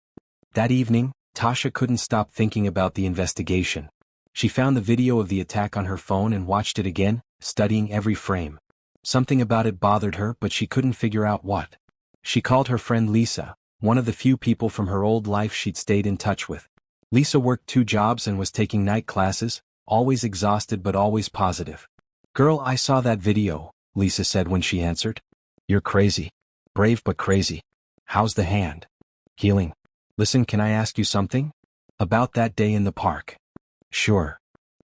That evening, Tasha couldn't stop thinking about the investigation. She found the video of the attack on her phone and watched it again, studying every frame. Something about it bothered her, but she couldn't figure out what. She called her friend Lisa, one of the few people from her old life she'd stayed in touch with. Lisa worked 2 jobs and was taking night classes, always exhausted but always positive. Girl, I saw that video, Lisa said when she answered. You're crazy. Brave but crazy. How's the hand? Healing. Listen, can I ask you something? About that day in the park. Sure.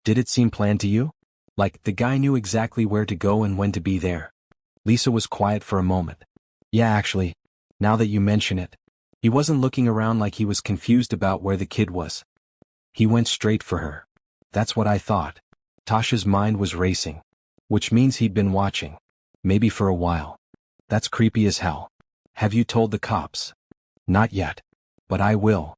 Did it seem planned to you? Like, the guy knew exactly where to go and when to be there? Lisa was quiet for a moment. Yeah, actually. Now that you mention it. He wasn't looking around like he was confused about where the kid was. He went straight for her. That's what I thought. Tasha's mind was racing. Which means he'd been watching. Maybe for a while. That's creepy as hell. Have you told the cops? Not yet. But I will.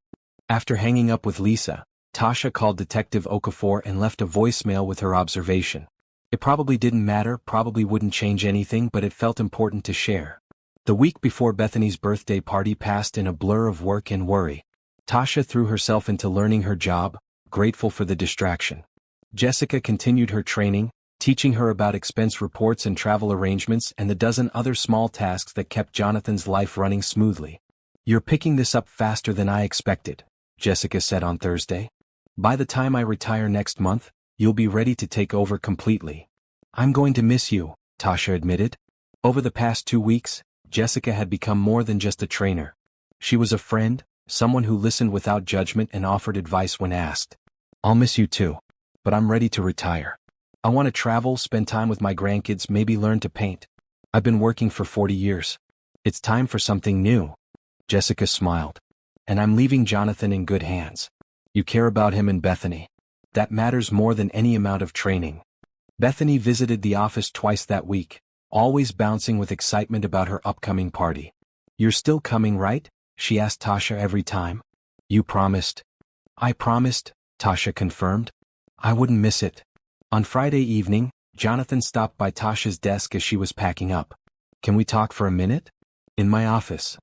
After hanging up with Lisa, Tasha called Detective Okafor and left a voicemail with her observation. It probably didn't matter, probably wouldn't change anything, but it felt important to share. The week before Bethany's birthday party passed in a blur of work and worry. Tasha threw herself into learning her job, grateful for the distraction. Jessica continued her training, teaching her about expense reports and travel arrangements and the dozen other small tasks that kept Jonathan's life running smoothly. You're picking this up faster than I expected, Jessica said on Thursday. By the time I retire next month, you'll be ready to take over completely. I'm going to miss you, Tasha admitted. Over the past 2 weeks, Jessica had become more than just a trainer. She was a friend, someone who listened without judgment and offered advice when asked. I'll miss you too. But I'm ready to retire. I want to travel, spend time with my grandkids, maybe learn to paint. I've been working for 40 years. It's time for something new. Jessica smiled. And I'm leaving Jonathan in good hands. You care about him and Bethany. That matters more than any amount of training. Bethany visited the office twice that week, always bouncing with excitement about her upcoming party. You're still coming, right? She asked Tasha every time. You promised. I promised, Tasha confirmed. I wouldn't miss it. On Friday evening, Jonathan stopped by Tasha's desk as she was packing up. Can we talk for a minute? In my office.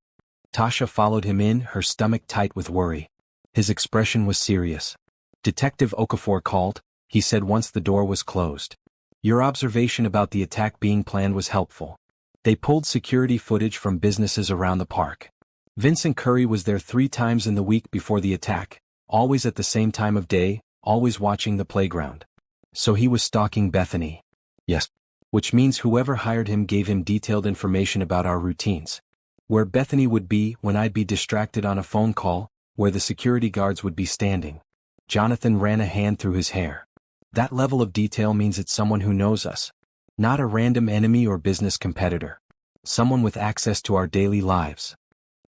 Tasha followed him in, her stomach tight with worry. His expression was serious. Detective Okafor called, he said once the door was closed. Your observation about the attack being planned was helpful. They pulled security footage from businesses around the park. Vincent Curry was there 3 times in the week before the attack, always at the same time of day, always watching the playground. So he was stalking Bethany. Yes. Which means whoever hired him gave him detailed information about our routines. Where Bethany would be when I'd be distracted on a phone call, where the security guards would be standing. Jonathan ran a hand through his hair. That level of detail means it's someone who knows us. Not a random enemy or business competitor. Someone with access to our daily lives.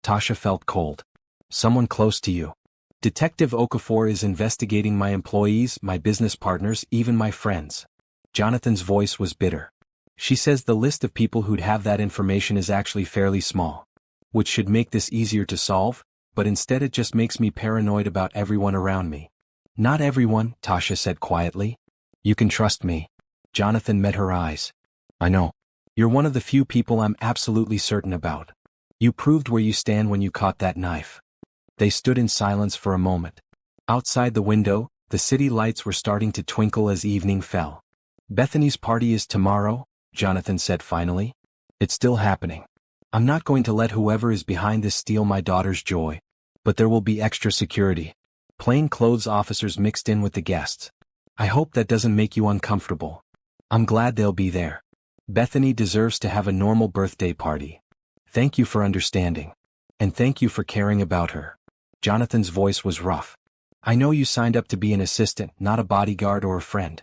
Tasha felt cold. Someone close to you. Detective Okafor is investigating my employees, my business partners, even my friends. Jonathan's voice was bitter. She says the list of people who'd have that information is actually fairly small. Which should make this easier to solve, but instead it just makes me paranoid about everyone around me. Not everyone, Tasha said quietly. You can trust me. Jonathan met her eyes. I know. You're one of the few people I'm absolutely certain about. You proved where you stand when you caught that knife. They stood in silence for a moment. Outside the window, the city lights were starting to twinkle as evening fell. Bethany's party is tomorrow, Jonathan said finally. It's still happening. I'm not going to let whoever is behind this steal my daughter's joy. But there will be extra security. Plainclothes officers mixed in with the guests. I hope that doesn't make you uncomfortable. I'm glad they'll be there. Bethany deserves to have a normal birthday party. Thank you for understanding. And thank you for caring about her. Jonathan's voice was rough. I know you signed up to be an assistant, not a bodyguard or a friend.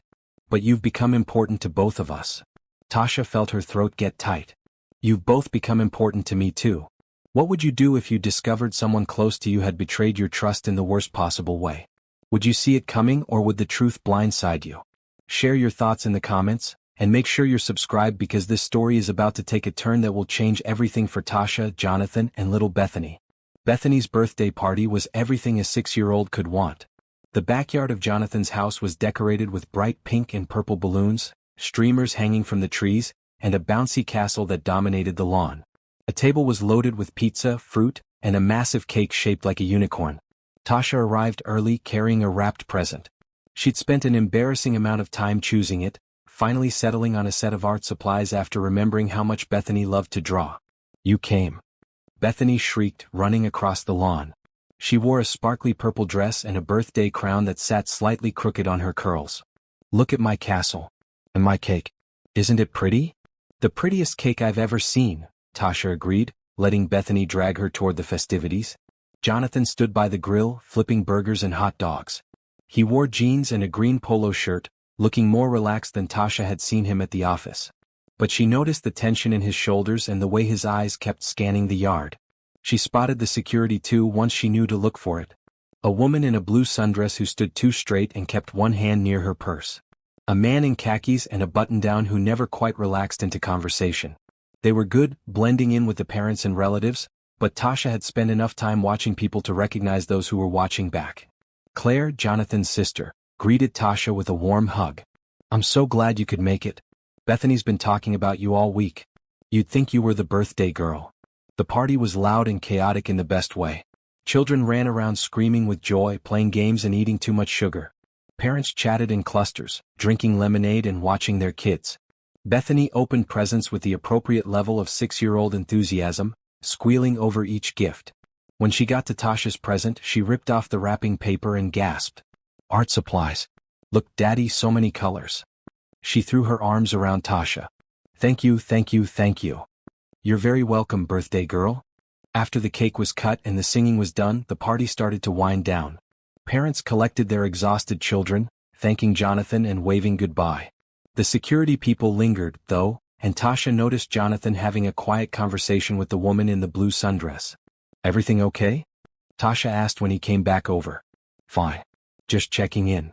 But you've become important to both of us. Tasha felt her throat get tight. You've both become important to me too. What would you do if you discovered someone close to you had betrayed your trust in the worst possible way? Would you see it coming or would the truth blindside you? Share your thoughts in the comments, and make sure you're subscribed because this story is about to take a turn that will change everything for Tasha, Jonathan, and little Bethany. Bethany's birthday party was everything a 6-year-old could want. The backyard of Jonathan's house was decorated with bright pink and purple balloons, streamers hanging from the trees, and a bouncy castle that dominated the lawn. A table was loaded with pizza, fruit, and a massive cake shaped like a unicorn. Tasha arrived early carrying a wrapped present. She'd spent an embarrassing amount of time choosing it, finally settling on a set of art supplies after remembering how much Bethany loved to draw. You came. Bethany shrieked, running across the lawn. She wore a sparkly purple dress and a birthday crown that sat slightly crooked on her curls. Look at my castle. And my cake. Isn't it pretty? The prettiest cake I've ever seen, Tasha agreed, letting Bethany drag her toward the festivities. Jonathan stood by the grill, flipping burgers and hot dogs. He wore jeans and a green polo shirt, looking more relaxed than Tasha had seen him at the office. But she noticed the tension in his shoulders and the way his eyes kept scanning the yard. She spotted the security too once she knew to look for it. A woman in a blue sundress who stood too straight and kept one hand near her purse. A man in khakis and a button-down who never quite relaxed into conversation. They were good, blending in with the parents and relatives, but Tasha had spent enough time watching people to recognize those who were watching back. Claire, Jonathan's sister, greeted Tasha with a warm hug. "I'm so glad you could make it. Bethany's been talking about you all week. You'd think you were the birthday girl." The party was loud and chaotic in the best way. Children ran around screaming with joy, playing games and eating too much sugar. Parents chatted in clusters, drinking lemonade and watching their kids. Bethany opened presents with the appropriate level of 6-year-old enthusiasm, squealing over each gift. When she got to Tasha's present, she ripped off the wrapping paper and gasped. "Art supplies. Look, Daddy, so many colors." She threw her arms around Tasha. "Thank you, thank you, thank you. You're very welcome, birthday girl." After the cake was cut and the singing was done, the party started to wind down. Parents collected their exhausted children, thanking Jonathan and waving goodbye. The security people lingered, though, and Tasha noticed Jonathan having a quiet conversation with the woman in the blue sundress. "Everything okay?" Tasha asked when he came back over. "Fine. Just checking in."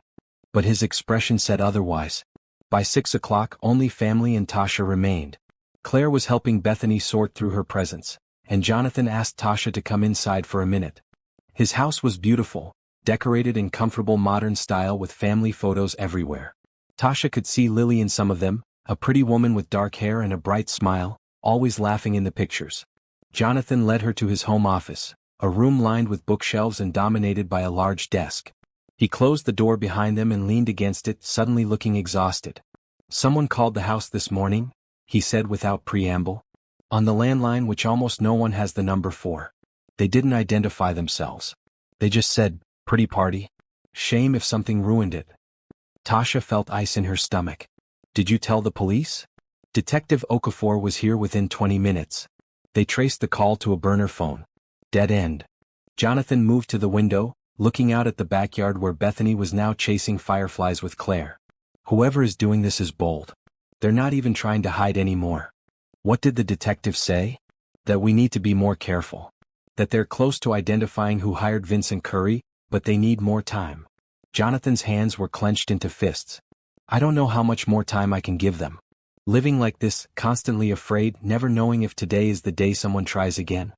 But his expression said otherwise. By 6 o'clock, only family and Tasha remained. Claire was helping Bethany sort through her presents, and Jonathan asked Tasha to come inside for a minute. His house was beautiful, decorated in comfortable modern style with family photos everywhere. Tasha could see Lily in some of them, a pretty woman with dark hair and a bright smile, always laughing in the pictures. Jonathan led her to his home office, a room lined with bookshelves and dominated by a large desk. He closed the door behind them and leaned against it, suddenly looking exhausted. "Someone called the house this morning," he said without preamble. "On the landline, which almost no one has the number for. They didn't identify themselves. They just said, 'Pretty party.' Shame if something ruined it." Tasha felt ice in her stomach. "Did you tell the police?" Detective Okafor was here within 20 minutes. They traced the call to a burner phone. Dead end. Jonathan moved to the window, looking out at the backyard where Bethany was now chasing fireflies with Claire. "Whoever is doing this is bold. They're not even trying to hide anymore." What did the detective say? That we need to be more careful. That they're close to identifying who hired Vincent Curry, but they need more time. Jonathan's hands were clenched into fists. "I don't know how much more time I can give them. Living like this, constantly afraid, never knowing if today is the day someone tries again."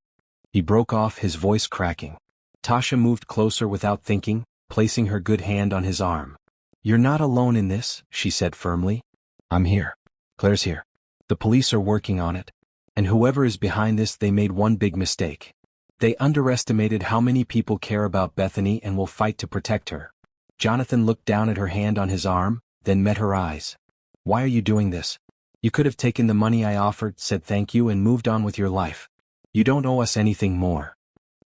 He broke off, his voice cracking. Tasha moved closer without thinking, placing her good hand on his arm. "You're not alone in this," she said firmly. "I'm here. Claire's here. The police are working on it. And whoever is behind this, they made one big mistake. They underestimated how many people care about Bethany and will fight to protect her." Jonathan looked down at her hand on his arm, then met her eyes. "Why are you doing this? You could have taken the money I offered, said thank you and moved on with your life. You don't owe us anything more."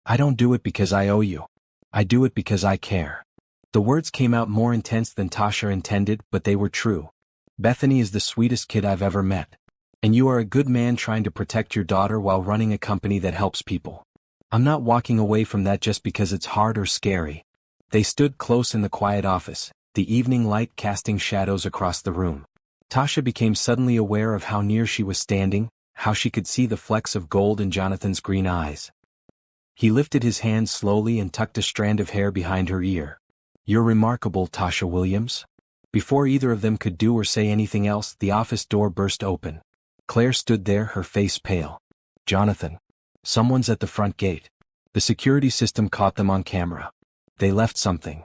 "I don't do it because I owe you. I do it because I care." The words came out more intense than Tasha intended, but they were true. "Bethany is the sweetest kid I've ever met. And you are a good man trying to protect your daughter while running a company that helps people. I'm not walking away from that just because it's hard or scary." They stood close in the quiet office, the evening light casting shadows across the room. Tasha became suddenly aware of how near she was standing, how she could see the flecks of gold in Jonathan's green eyes. He lifted his hand slowly and tucked a strand of hair behind her ear. "You're remarkable, Tasha Williams." Before either of them could do or say anything else, the office door burst open. Claire stood there, her face pale. "Jonathan. Someone's at the front gate." The security system caught them on camera. They left something.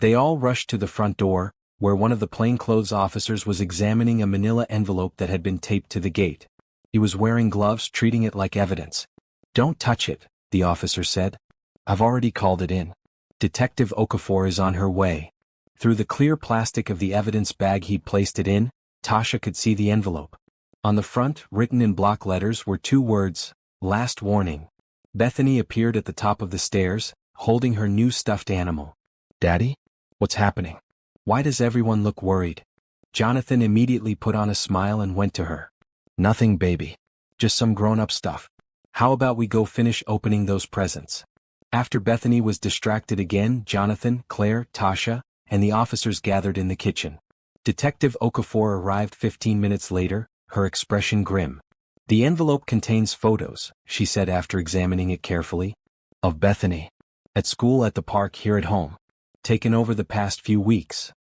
They all rushed to the front door, where one of the plainclothes officers was examining a manila envelope that had been taped to the gate. He was wearing gloves, treating it like evidence. "Don't touch it," the officer said. "I've already called it in. Detective Okafor is on her way." Through the clear plastic of the evidence bag he'd placed it in, Tasha could see the envelope. On the front, written in block letters, were 2 words, "Last warning." Bethany appeared at the top of the stairs, holding her new stuffed animal. "Daddy? What's happening? Why does everyone look worried?" Jonathan immediately put on a smile and went to her. "Nothing, baby. Just some grown-up stuff. How about we go finish opening those presents?" After Bethany was distracted again, Jonathan, Claire, Tasha, and the officers gathered in the kitchen. Detective Okafor arrived 15 minutes later, her expression grim. "The envelope contains photos," she said after examining it carefully. "Of Bethany. At school, at the park, here at home. Taken over the past few weeks.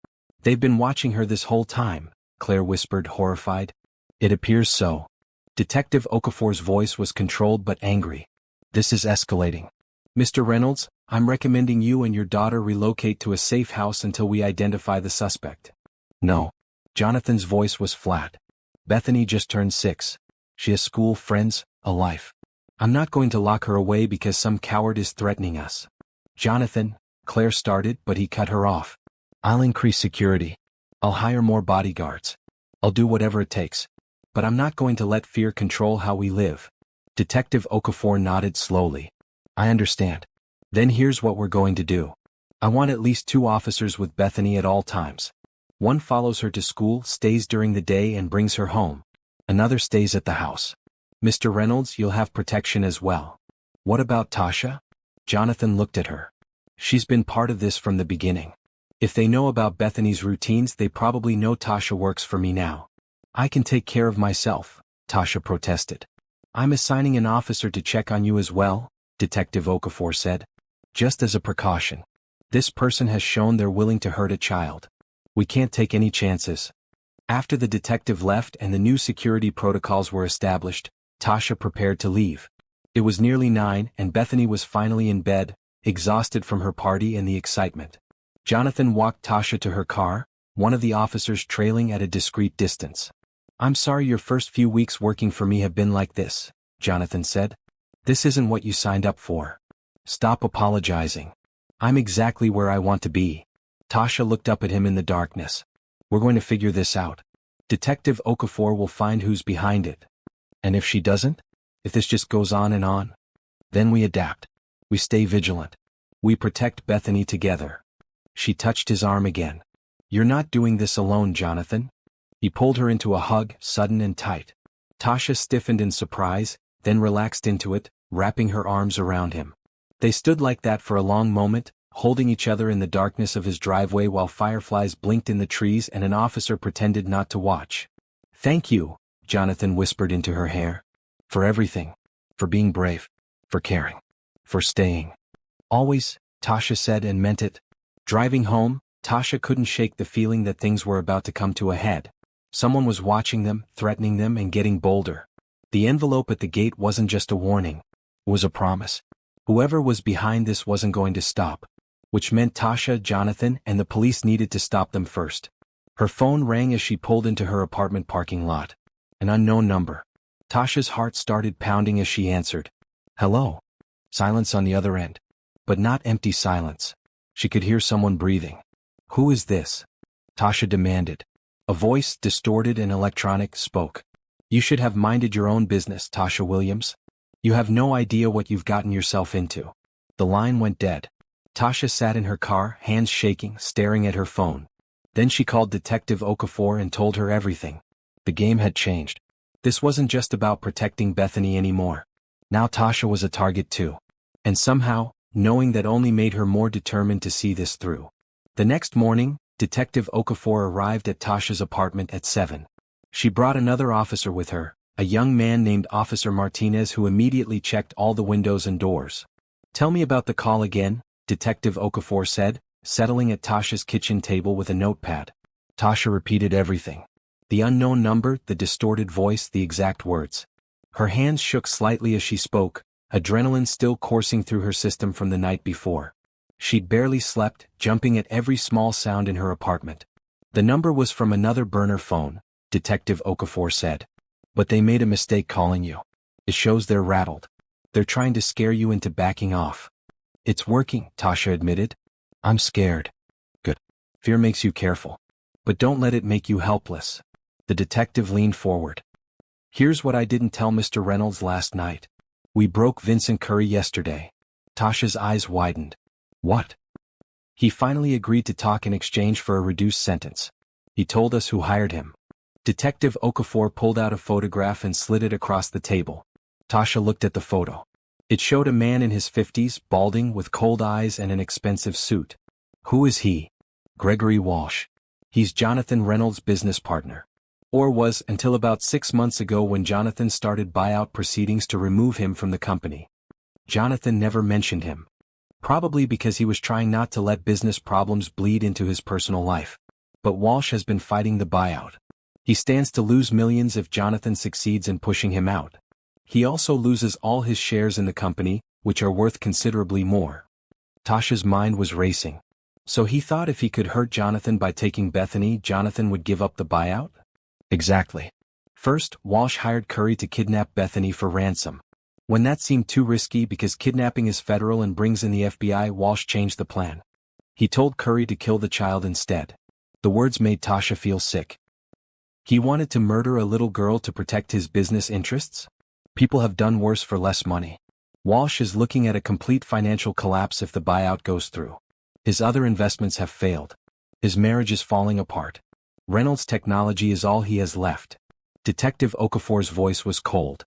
They've been watching her this whole time, Claire whispered, horrified. It appears so. Detective Okafor's voice was controlled but angry. This is escalating. Mr. Reynolds, I'm recommending you and your daughter relocate to a safe house until we identify the suspect. No. Jonathan's voice was flat. Bethany just turned 6. She has school, friends, a life. I'm not going to lock her away because some coward is threatening us. Jonathan, Claire started, but he cut her off. I'll increase security. I'll hire more bodyguards. I'll do whatever it takes. But I'm not going to let fear control how we live. Detective Okafor nodded slowly. I understand. Then here's what we're going to do. I want at least 2 officers with Bethany at all times. One follows her to school, stays during the day and brings her home. Another stays at the house. Mr. Reynolds, you'll have protection as well. What about Tasha? Jonathan looked at her. She's been part of this from the beginning. If they know about Bethany's routines, they probably know Tasha works for me now. I can take care of myself, Tasha protested. I'm assigning an officer to check on you as well, Detective Okafor said. Just as a precaution. This person has shown they're willing to hurt a child. We can't take any chances. After the detective left and the new security protocols were established, Tasha prepared to leave. It was nearly 9 and Bethany was finally in bed, exhausted from her party and the excitement. Jonathan walked Tasha to her car, one of the officers trailing at a discreet distance. I'm sorry your first few weeks working for me have been like this, Jonathan said. This isn't what you signed up for. Stop apologizing. I'm exactly where I want to be. Tasha looked up at him in the darkness. We're going to figure this out. Detective Okafor will find who's behind it. And if she doesn't? If this just goes on and on? Then we adapt. We stay vigilant. We protect Bethany together. She touched his arm again. You're not doing this alone, Jonathan. He pulled her into a hug, sudden and tight. Tasha stiffened in surprise, then relaxed into it, wrapping her arms around him. They stood like that for a long moment, holding each other in the darkness of his driveway while fireflies blinked in the trees and an officer pretended not to watch. Thank you, Jonathan whispered into her hair. For everything. For being brave. For caring. For staying. Always, Tasha said and meant it. Driving home, Tasha couldn't shake the feeling that things were about to come to a head. Someone was watching them, threatening them and getting bolder. The envelope at the gate wasn't just a warning. It was a promise. Whoever was behind this wasn't going to stop. Which meant Tasha, Jonathan, and the police needed to stop them first. Her phone rang as she pulled into her apartment parking lot. An unknown number. Tasha's heart started pounding as she answered. Hello. Silence on the other end. But not empty silence. She could hear someone breathing. Who is this? Tasha demanded. A voice, distorted and electronic, spoke. You should have minded your own business, Tasha Williams. You have no idea what you've gotten yourself into. The line went dead. Tasha sat in her car, hands shaking, staring at her phone. Then she called Detective Okafor and told her everything. The game had changed. This wasn't just about protecting Bethany anymore. Now Tasha was a target too. And somehow, knowing that only made her more determined to see this through. The next morning, Detective Okafor arrived at Tasha's apartment at 7. She brought another officer with her, a young man named Officer Martinez who immediately checked all the windows and doors. Tell me about the call again, Detective Okafor said, settling at Tasha's kitchen table with a notepad. Tasha repeated everything. The unknown number, the distorted voice, the exact words. Her hands shook slightly as she spoke, adrenaline still coursing through her system from the night before. She'd barely slept, jumping at every small sound in her apartment. The number was from another burner phone, Detective Okafor said. But they made a mistake calling you. It shows they're rattled. They're trying to scare you into backing off. It's working, Tasha admitted. I'm scared. Good. Fear makes you careful. But don't let it make you helpless. The detective leaned forward. Here's what I didn't tell Mr. Reynolds last night. We broke Vincent Curry yesterday. Tasha's eyes widened. What? He finally agreed to talk in exchange for a reduced sentence. He told us who hired him. Detective Okafor pulled out a photograph and slid it across the table. Tasha looked at the photo. It showed a man in his 50s, balding, with cold eyes and an expensive suit. Who is he? Gregory Walsh. He's Jonathan Reynolds' business partner. Or was until about 6 months ago when Jonathan started buyout proceedings to remove him from the company. Jonathan never mentioned him. Probably because he was trying not to let business problems bleed into his personal life. But Walsh has been fighting the buyout. He stands to lose millions if Jonathan succeeds in pushing him out. He also loses all his shares in the company, which are worth considerably more. Tasha's mind was racing. So he thought if he could hurt Jonathan by taking Bethany, Jonathan would give up the buyout? Exactly. First, Walsh hired Curry to kidnap Bethany for ransom. When that seemed too risky because kidnapping is federal and brings in the FBI, Walsh changed the plan. He told Curry to kill the child instead. The words made Tasha feel sick. He wanted to murder a little girl to protect his business interests? People have done worse for less money. Walsh is looking at a complete financial collapse if the buyout goes through. His other investments have failed. His marriage is falling apart. Reynolds Technology is all he has left. Detective Okafor's voice was cold.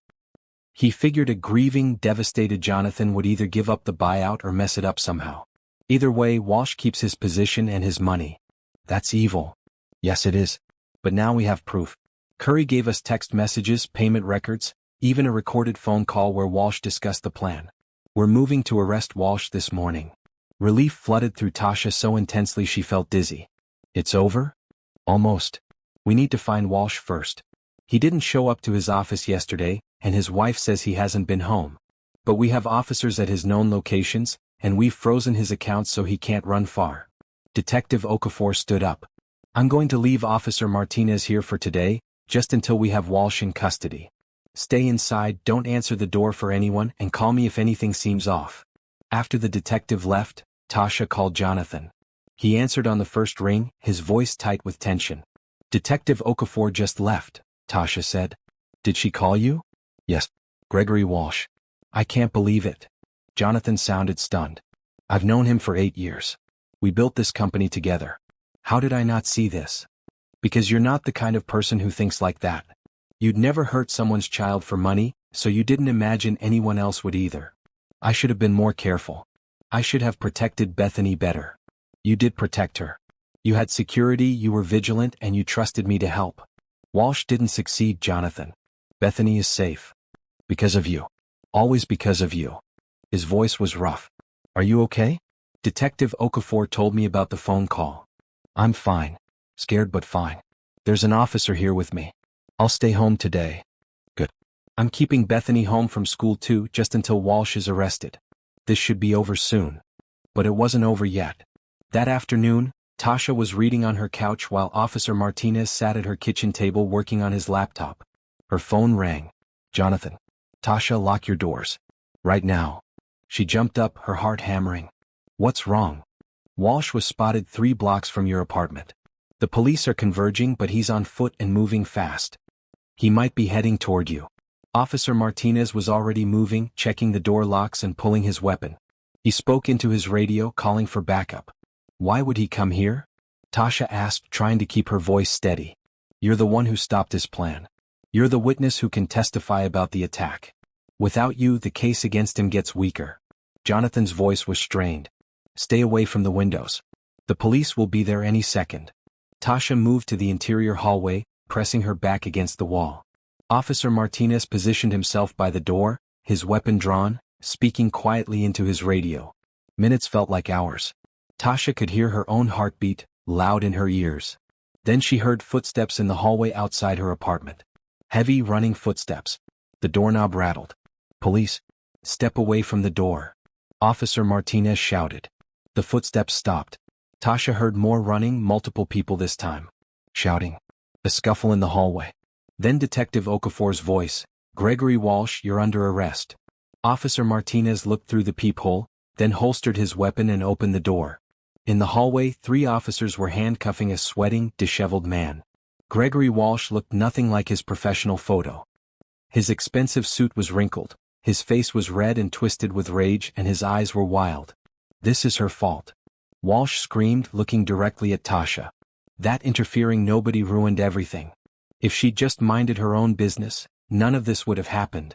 He figured a grieving, devastated Jonathan would either give up the buyout or mess it up somehow. Either way, Walsh keeps his position and his money. That's evil. Yes, it is. But now we have proof. Curry gave us text messages, payment records, even a recorded phone call where Walsh discussed the plan. We're moving to arrest Walsh this morning. Relief flooded through Tasha so intensely she felt dizzy. It's over? Almost. We need to find Walsh first. He didn't show up to his office yesterday, and his wife says he hasn't been home. But we have officers at his known locations, and we've frozen his accounts so he can't run far. Detective Okafor stood up. I'm going to leave Officer Martinez here for today, just until we have Walsh in custody. Stay inside, don't answer the door for anyone, and call me if anything seems off. After the detective left, Tasha called Jonathan. He answered on the first ring, his voice tight with tension. Detective Okafor just left, Tasha said. Did she call you? Yes. Gregory Walsh. I can't believe it. Jonathan sounded stunned. I've known him for 8 years. We built this company together. How did I not see this? Because you're not the kind of person who thinks like that. You'd never hurt someone's child for money, so you didn't imagine anyone else would either. I should have been more careful. I should have protected Bethany better. You did protect her. You had security, you were vigilant, and you trusted me to help. Walsh didn't succeed, Jonathan. Bethany is safe. Because of you. Always because of you. His voice was rough. Are you okay? Detective Okafor told me about the phone call. I'm fine. Scared but fine. There's an officer here with me. I'll stay home today. Good. I'm keeping Bethany home from school too, just until Walsh is arrested. This should be over soon. But it wasn't over yet. That afternoon, Tasha was reading on her couch while Officer Martinez sat at her kitchen table working on his laptop. Her phone rang. Jonathan. Tasha, lock your doors. Right now. She jumped up, her heart hammering. What's wrong? Walsh was spotted 3 blocks from your apartment. The police are converging, but he's on foot and moving fast. He might be heading toward you. Officer Martinez was already moving, checking the door locks and pulling his weapon. He spoke into his radio, calling for backup. Why would he come here? Tasha asked, trying to keep her voice steady. You're the one who stopped his plan. You're the witness who can testify about the attack. Without you, the case against him gets weaker. Jonathan's voice was strained. Stay away from the windows. The police will be there any second. Tasha moved to the interior hallway, pressing her back against the wall. Officer Martinez positioned himself by the door, his weapon drawn, speaking quietly into his radio. Minutes felt like hours. Tasha could hear her own heartbeat, loud in her ears. Then she heard footsteps in the hallway outside her apartment. Heavy, running footsteps. The doorknob rattled. Police. Step away from the door. Officer Martinez shouted. The footsteps stopped. Tasha heard more running, multiple people this time. Shouting. A scuffle in the hallway. Then Detective Okafor's voice. Gregory Walsh, you're under arrest. Officer Martinez looked through the peephole, then holstered his weapon and opened the door. In the hallway, 3 officers were handcuffing a sweating, disheveled man. Gregory Walsh looked nothing like his professional photo. His expensive suit was wrinkled, his face was red and twisted with rage, and his eyes were wild. This is her fault. Walsh screamed, looking directly at Tasha. That interfering nobody ruined everything. If she'd just minded her own business, none of this would have happened.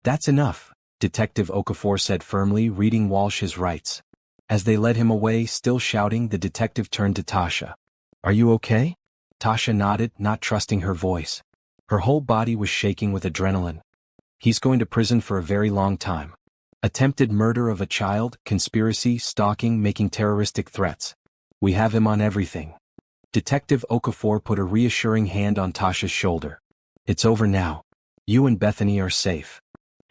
That's enough, Detective Okafor said firmly, reading Walsh his rights. As they led him away, still shouting, the detective turned to Tasha. Are you okay? Tasha nodded, not trusting her voice. Her whole body was shaking with adrenaline. He's going to prison for a very long time. Attempted murder of a child, conspiracy, stalking, making terroristic threats. We have him on everything. Detective Okafor put a reassuring hand on Tasha's shoulder. It's over now. You and Bethany are safe.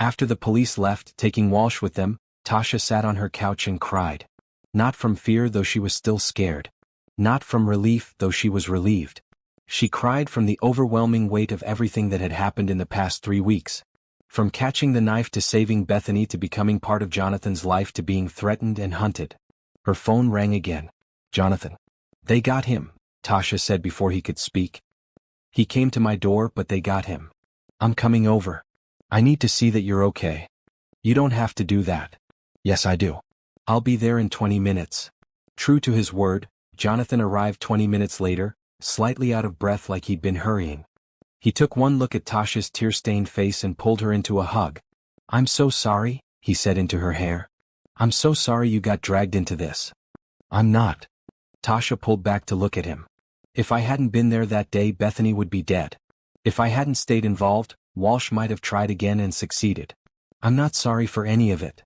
After the police left, taking Walsh with them, Tasha sat on her couch and cried. Not from fear, though she was still scared. Not from relief, though she was relieved. She cried from the overwhelming weight of everything that had happened in the past 3 weeks. From catching the knife to saving Bethany to becoming part of Jonathan's life to being threatened and hunted. Her phone rang again. Jonathan. They got him, Tasha said before he could speak. He came to my door, but they got him. I'm coming over. I need to see that you're okay. You don't have to do that. Yes, I do. I'll be there in 20 minutes. True to his word, Jonathan arrived 20 minutes later, slightly out of breath like he'd been hurrying. He took one look at Tasha's tear-stained face and pulled her into a hug. I'm so sorry, he said into her hair. I'm so sorry you got dragged into this. I'm not. Tasha pulled back to look at him. If I hadn't been there that day, Bethany would be dead. If I hadn't stayed involved, Walsh might have tried again and succeeded. I'm not sorry for any of it.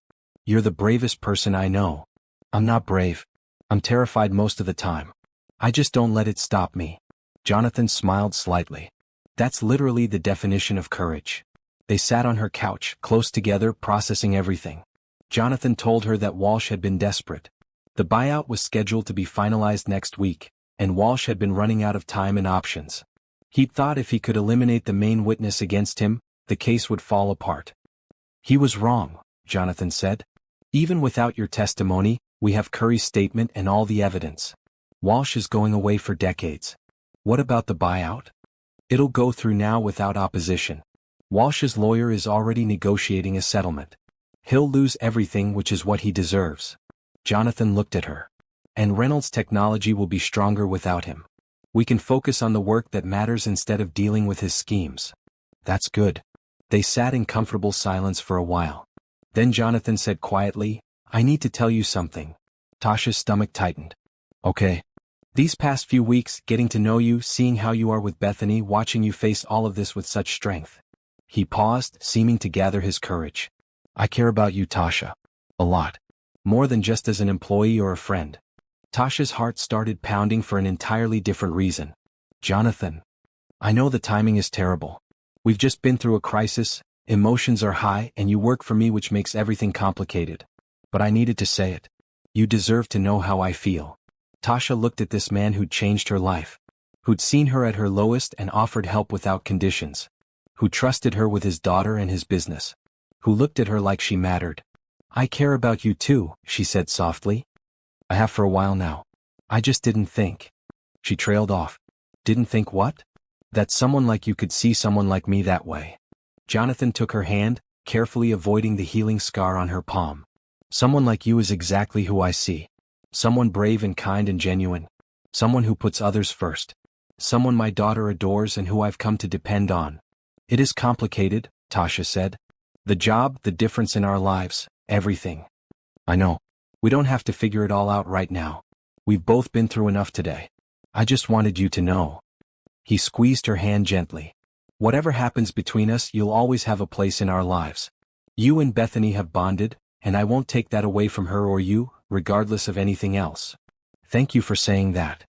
You're the bravest person I know. I'm not brave. I'm terrified most of the time. I just don't let it stop me. Jonathan smiled slightly. That's literally the definition of courage. They sat on her couch, close together, processing everything. Jonathan told her that Walsh had been desperate. The buyout was scheduled to be finalized next week, and Walsh had been running out of time and options. He'd thought if he could eliminate the main witness against him, the case would fall apart. He was wrong, Jonathan said. Even without your testimony, we have Curry's statement and all the evidence. Walsh is going away for decades. What about the buyout? It'll go through now without opposition. Walsh's lawyer is already negotiating a settlement. He'll lose everything, which is what he deserves. Jonathan looked at her. And Reynolds' technology will be stronger without him. We can focus on the work that matters instead of dealing with his schemes. That's good. They sat in comfortable silence for a while. Then Jonathan said quietly, I need to tell you something. Tasha's stomach tightened. Okay. These past few weeks, getting to know you, seeing how you are with Bethany, watching you face all of this with such strength. He paused, seeming to gather his courage. I care about you, Tasha. A lot. More than just as an employee or a friend. Tasha's heart started pounding for an entirely different reason. Jonathan. I know the timing is terrible. We've just been through a crisis, emotions are high, and you work for me, which makes everything complicated. But I needed to say it. You deserve to know how I feel. Tasha looked at this man who'd changed her life. Who'd seen her at her lowest and offered help without conditions. Who trusted her with his daughter and his business. Who looked at her like she mattered. I care about you too, she said softly. I have for a while now. I just didn't think. She trailed off. Didn't think what? That someone like you could see someone like me that way. Jonathan took her hand, carefully avoiding the healing scar on her palm. Someone like you is exactly who I see. Someone brave and kind and genuine. Someone who puts others first. Someone my daughter adores and who I've come to depend on. It is complicated, Tasha said. The job, the difference in our lives, everything. I know. We don't have to figure it all out right now. We've both been through enough today. I just wanted you to know. He squeezed her hand gently. Whatever happens between us, you'll always have a place in our lives. You and Bethany have bonded, and I won't take that away from her or you, regardless of anything else. Thank you for saying that.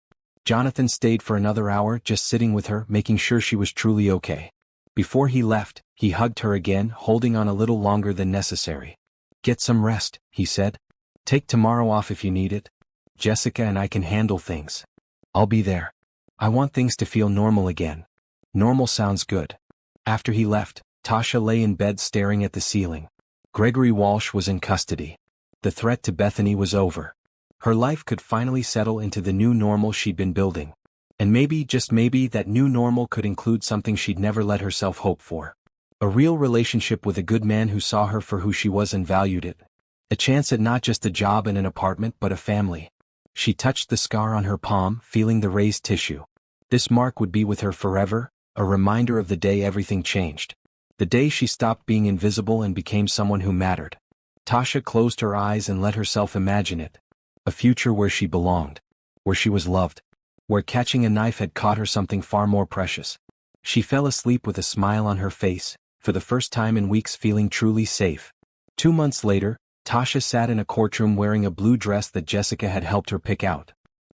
Jonathan stayed for another hour, just sitting with her, making sure she was truly okay. Before he left, he hugged her again, holding on a little longer than necessary. Get some rest, he said. Take tomorrow off if you need it. Jessica and I can handle things. I'll be there. I want things to feel normal again. Normal sounds good. After he left, Tasha lay in bed staring at the ceiling. Gregory Walsh was in custody. The threat to Bethany was over. Her life could finally settle into the new normal she'd been building. And maybe, just maybe, that new normal could include something she'd never let herself hope for. A real relationship with a good man who saw her for who she was and valued it. A chance at not just a job and an apartment but a family. She touched the scar on her palm, feeling the raised tissue. This mark would be with her forever, a reminder of the day everything changed. The day she stopped being invisible and became someone who mattered. Tasha closed her eyes and let herself imagine it. A future where she belonged. Where she was loved. Where catching a knife had caught her something far more precious. She fell asleep with a smile on her face, for the first time in weeks feeling truly safe. 2 months later, Tasha sat in a courtroom wearing a blue dress that Jessica had helped her pick out.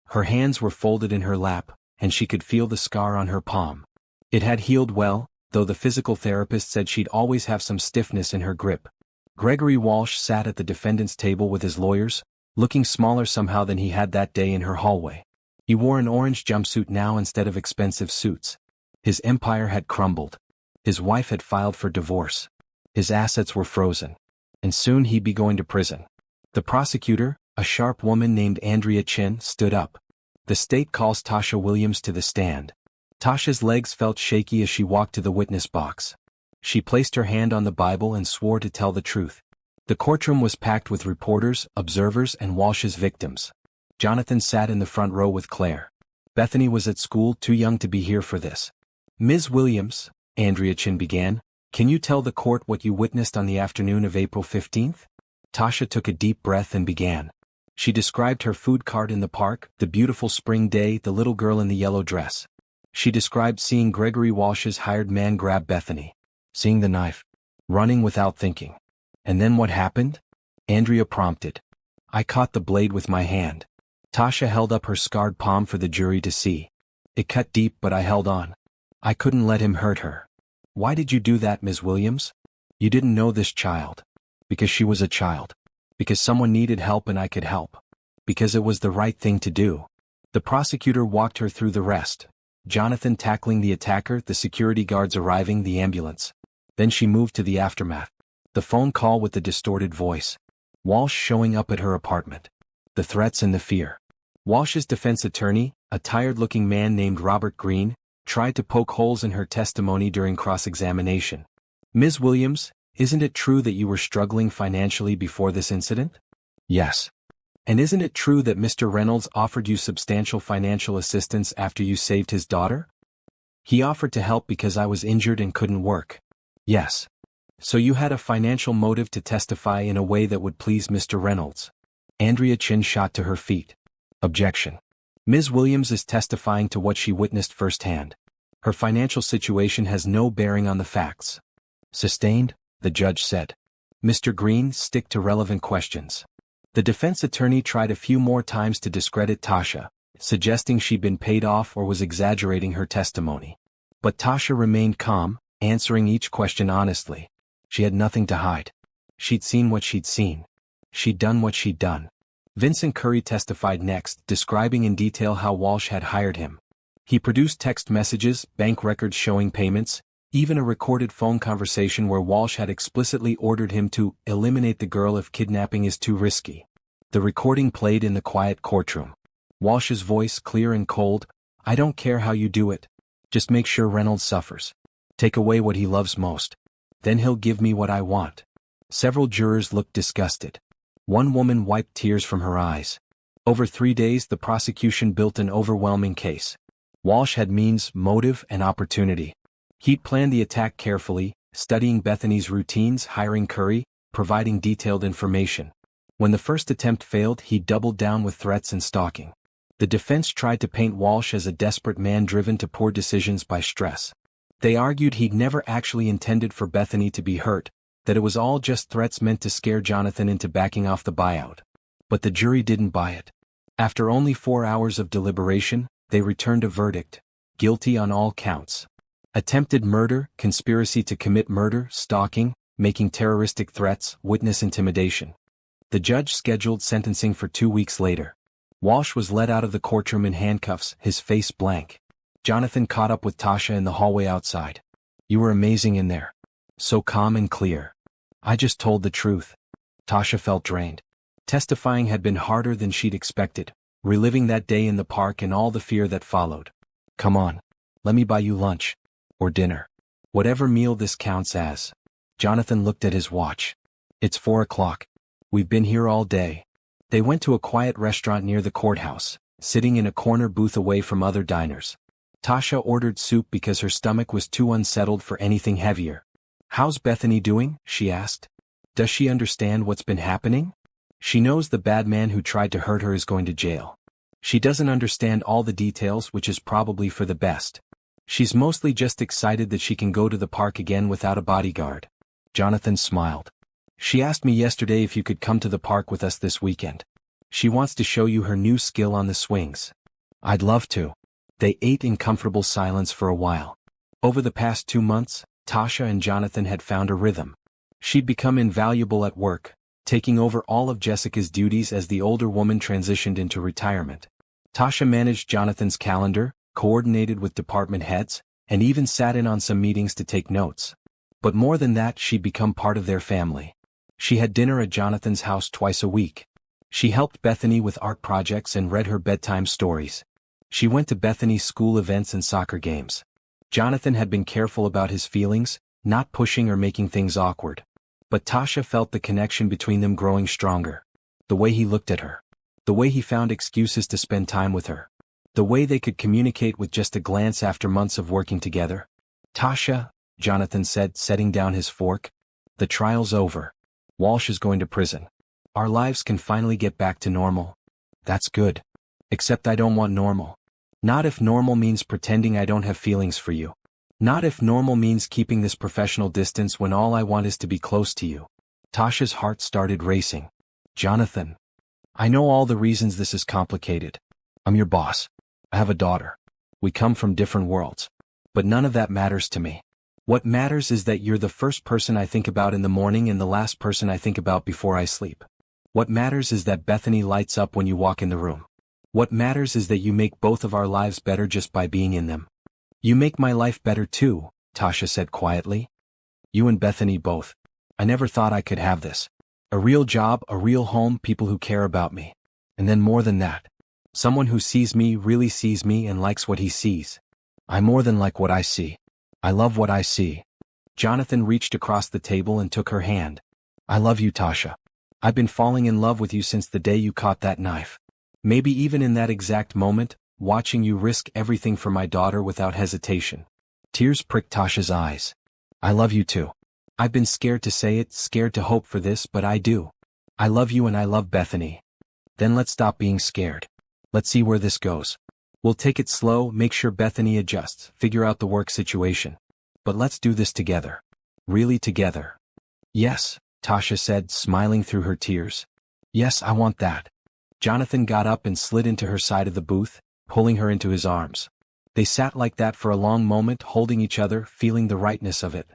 Her hands were folded in her lap, and she could feel the scar on her palm. It had healed well, though the physical therapist said she'd always have some stiffness in her grip. Gregory Walsh sat at the defendant's table with his lawyers, looking smaller somehow than he had that day in her hallway. He wore an orange jumpsuit now instead of expensive suits. His empire had crumbled. His wife had filed for divorce. His assets were frozen. And soon he'd be going to prison. The prosecutor, a sharp woman named Andrea Chin, stood up. The state calls Tasha Williams to the stand. Tasha's legs felt shaky as she walked to the witness box. She placed her hand on the Bible and swore to tell the truth. The courtroom was packed with reporters, observers, and Walsh's victims. Jonathan sat in the front row with Claire. Bethany was at school, too young to be here for this. Ms. Williams, Andrea Chin began, can you tell the court what you witnessed on the afternoon of April 15th? Tasha took a deep breath and began. She described her food cart in the park, the beautiful spring day, the little girl in the yellow dress. She described seeing Gregory Walsh's hired man grab Bethany, seeing the knife, running without thinking. And then what happened? Andrea prompted. I caught the blade with my hand. Tasha held up her scarred palm for the jury to see. It cut deep, but I held on. I couldn't let him hurt her. Why did you do that, Ms. Williams? You didn't know this child. Because she was a child. Because someone needed help and I could help. Because it was the right thing to do. The prosecutor walked her through the rest. Jonathan tackling the attacker, the security guards arriving, the ambulance. Then she moved to the aftermath. The phone call with the distorted voice. Walsh showing up at her apartment. The threats and the fear. Walsh's defense attorney, a tired-looking man named Robert Green, tried to poke holes in her testimony during cross-examination. Ms. Williams, isn't it true that you were struggling financially before this incident? Yes. And isn't it true that Mr. Reynolds offered you substantial financial assistance after you saved his daughter? He offered to help because I was injured and couldn't work. Yes. So you had a financial motive to testify in a way that would please Mr. Reynolds. Andrea Chin shot to her feet. Objection. Ms. Williams is testifying to what she witnessed firsthand. Her financial situation has no bearing on the facts. Sustained, the judge said. Mr. Green, stick to relevant questions. The defense attorney tried a few more times to discredit Tasha, suggesting she'd been paid off or was exaggerating her testimony. But Tasha remained calm, answering each question honestly. She had nothing to hide. She'd seen what she'd seen. She'd done what she'd done. Vincent Curry testified next, describing in detail how Walsh had hired him. He produced text messages, bank records showing payments, even a recorded phone conversation where Walsh had explicitly ordered him to eliminate the girl if kidnapping is too risky. The recording played in the quiet courtroom. Walsh's voice clear and cold, I don't care how you do it. Just make sure Reynolds suffers. Take away what he loves most. Then he'll give me what I want. Several jurors looked disgusted. One woman wiped tears from her eyes. Over 3 days the prosecution built an overwhelming case. Walsh had means, motive, and opportunity. He'd planned the attack carefully, studying Bethany's routines, hiring Curry, providing detailed information. When the first attempt failed, he doubled down with threats and stalking. The defense tried to paint Walsh as a desperate man driven to poor decisions by stress. They argued he'd never actually intended for Bethany to be hurt, that it was all just threats meant to scare Jonathan into backing off the buyout. But the jury didn't buy it. After only 4 hours of deliberation, they returned a verdict. Guilty on all counts. Attempted murder, conspiracy to commit murder, stalking, making terroristic threats, witness intimidation. The judge scheduled sentencing for 2 weeks later. Walsh was led out of the courtroom in handcuffs, his face blank. Jonathan caught up with Tasha in the hallway outside. You were amazing in there. So calm and clear. I just told the truth. Tasha felt drained. Testifying had been harder than she'd expected, reliving that day in the park and all the fear that followed. Come on. Let me buy you lunch. Or dinner. Whatever meal this counts as. Jonathan looked at his watch. It's 4 o'clock. We've been here all day. They went to a quiet restaurant near the courthouse, sitting in a corner booth away from other diners. Tasha ordered soup because her stomach was too unsettled for anything heavier. How's Bethany doing? She asked. Does she understand what's been happening? She knows the bad man who tried to hurt her is going to jail. She doesn't understand all the details, which is probably for the best. She's mostly just excited that she can go to the park again without a bodyguard. Jonathan smiled. She asked me yesterday if you could come to the park with us this weekend. She wants to show you her new skill on the swings. I'd love to. They ate in comfortable silence for a while. Over the past 2 months, Tasha and Jonathan had found a rhythm. She'd become invaluable at work, taking over all of Jessica's duties as the older woman transitioned into retirement. Tasha managed Jonathan's calendar, coordinated with department heads, and even sat in on some meetings to take notes. But more than that, she'd become part of their family. She had dinner at Jonathan's house twice a week. She helped Bethany with art projects and read her bedtime stories. She went to Bethany's school events and soccer games. Jonathan had been careful about his feelings, not pushing or making things awkward. But Tasha felt the connection between them growing stronger. The way he looked at her. The way he found excuses to spend time with her. The way they could communicate with just a glance after months of working together. Tasha, Jonathan said, setting down his fork. The trial's over. Walsh is going to prison. Our lives can finally get back to normal. That's good. Except I don't want normal. Not if normal means pretending I don't have feelings for you. Not if normal means keeping this professional distance when all I want is to be close to you. Tasha's heart started racing. Jonathan. I know all the reasons this is complicated. I'm your boss. I have a daughter. We come from different worlds. But none of that matters to me. What matters is that you're the first person I think about in the morning and the last person I think about before I sleep. What matters is that Bethany lights up when you walk in the room. What matters is that you make both of our lives better just by being in them. You make my life better too, Tasha said quietly. You and Bethany both. I never thought I could have this. A real job, a real home, people who care about me. And then more than that. Someone who sees me, really sees me and likes what he sees. I more than like what I see. I love what I see. Jonathan reached across the table and took her hand. I love you, Tasha. I've been falling in love with you since the day you caught that knife. Maybe even in that exact moment, watching you risk everything for my daughter without hesitation. Tears pricked Tasha's eyes. I love you too. I've been scared to say it, scared to hope for this, but I do. I love you and I love Bethany. Then let's stop being scared. Let's see where this goes. We'll take it slow, make sure Bethany adjusts, figure out the work situation. But let's do this together. Really together. Yes, Tasha said, smiling through her tears. Yes, I want that. Jonathan got up and slid into her side of the booth, pulling her into his arms. They sat like that for a long moment, holding each other, feeling the rightness of it.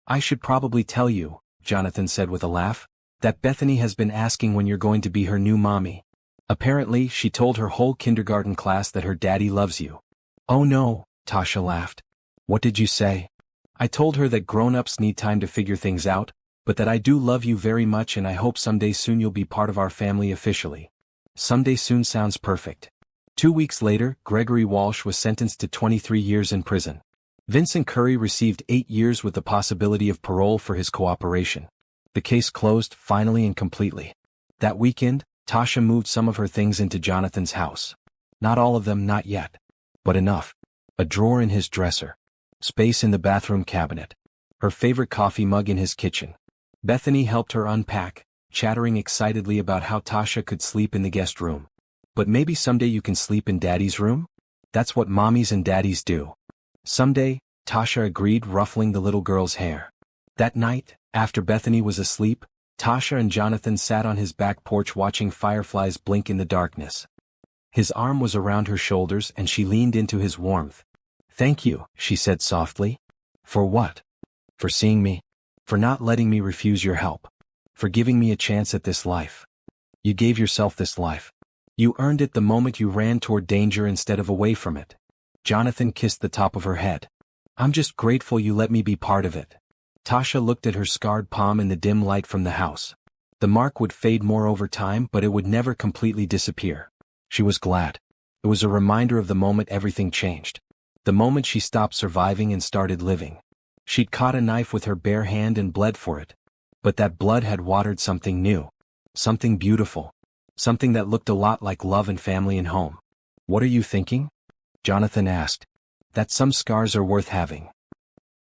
I should probably tell you, Jonathan said with a laugh, that Bethany has been asking when you're going to be her new mommy. Apparently, she told her whole kindergarten class that her daddy loves you. Oh no, Tasha laughed. What did you say? I told her that grown-ups need time to figure things out, but that I do love you very much and I hope someday soon you'll be part of our family officially. Someday soon sounds perfect. 2 weeks later, Gregory Walsh was sentenced to 23 years in prison. Vincent Curry received 8 years with the possibility of parole for his cooperation. The case closed finally and completely. That weekend, Tasha moved some of her things into Jonathan's house. Not all of them, not yet. But enough. A drawer in his dresser. Space in the bathroom cabinet. Her favorite coffee mug in his kitchen. Bethany helped her unpack, chattering excitedly about how Tasha could sleep in the guest room. But maybe someday you can sleep in Daddy's room? That's what mommies and daddies do. Someday, Tasha agreed, ruffling the little girl's hair. That night, after Bethany was asleep, Tasha and Jonathan sat on his back porch watching fireflies blink in the darkness. His arm was around her shoulders and she leaned into his warmth. Thank you, she said softly. For what? For seeing me. For not letting me refuse your help. For giving me a chance at this life. You gave yourself this life. You earned it the moment you ran toward danger instead of away from it. Jonathan kissed the top of her head. I'm just grateful you let me be part of it. Tasha looked at her scarred palm in the dim light from the house. The mark would fade more over time, but it would never completely disappear. She was glad. It was a reminder of the moment everything changed. The moment she stopped surviving and started living. She'd caught a knife with her bare hand and bled for it. But that blood had watered something new. Something beautiful. Something that looked a lot like love and family and home. What are you thinking? Jonathan asked. That some scars are worth having.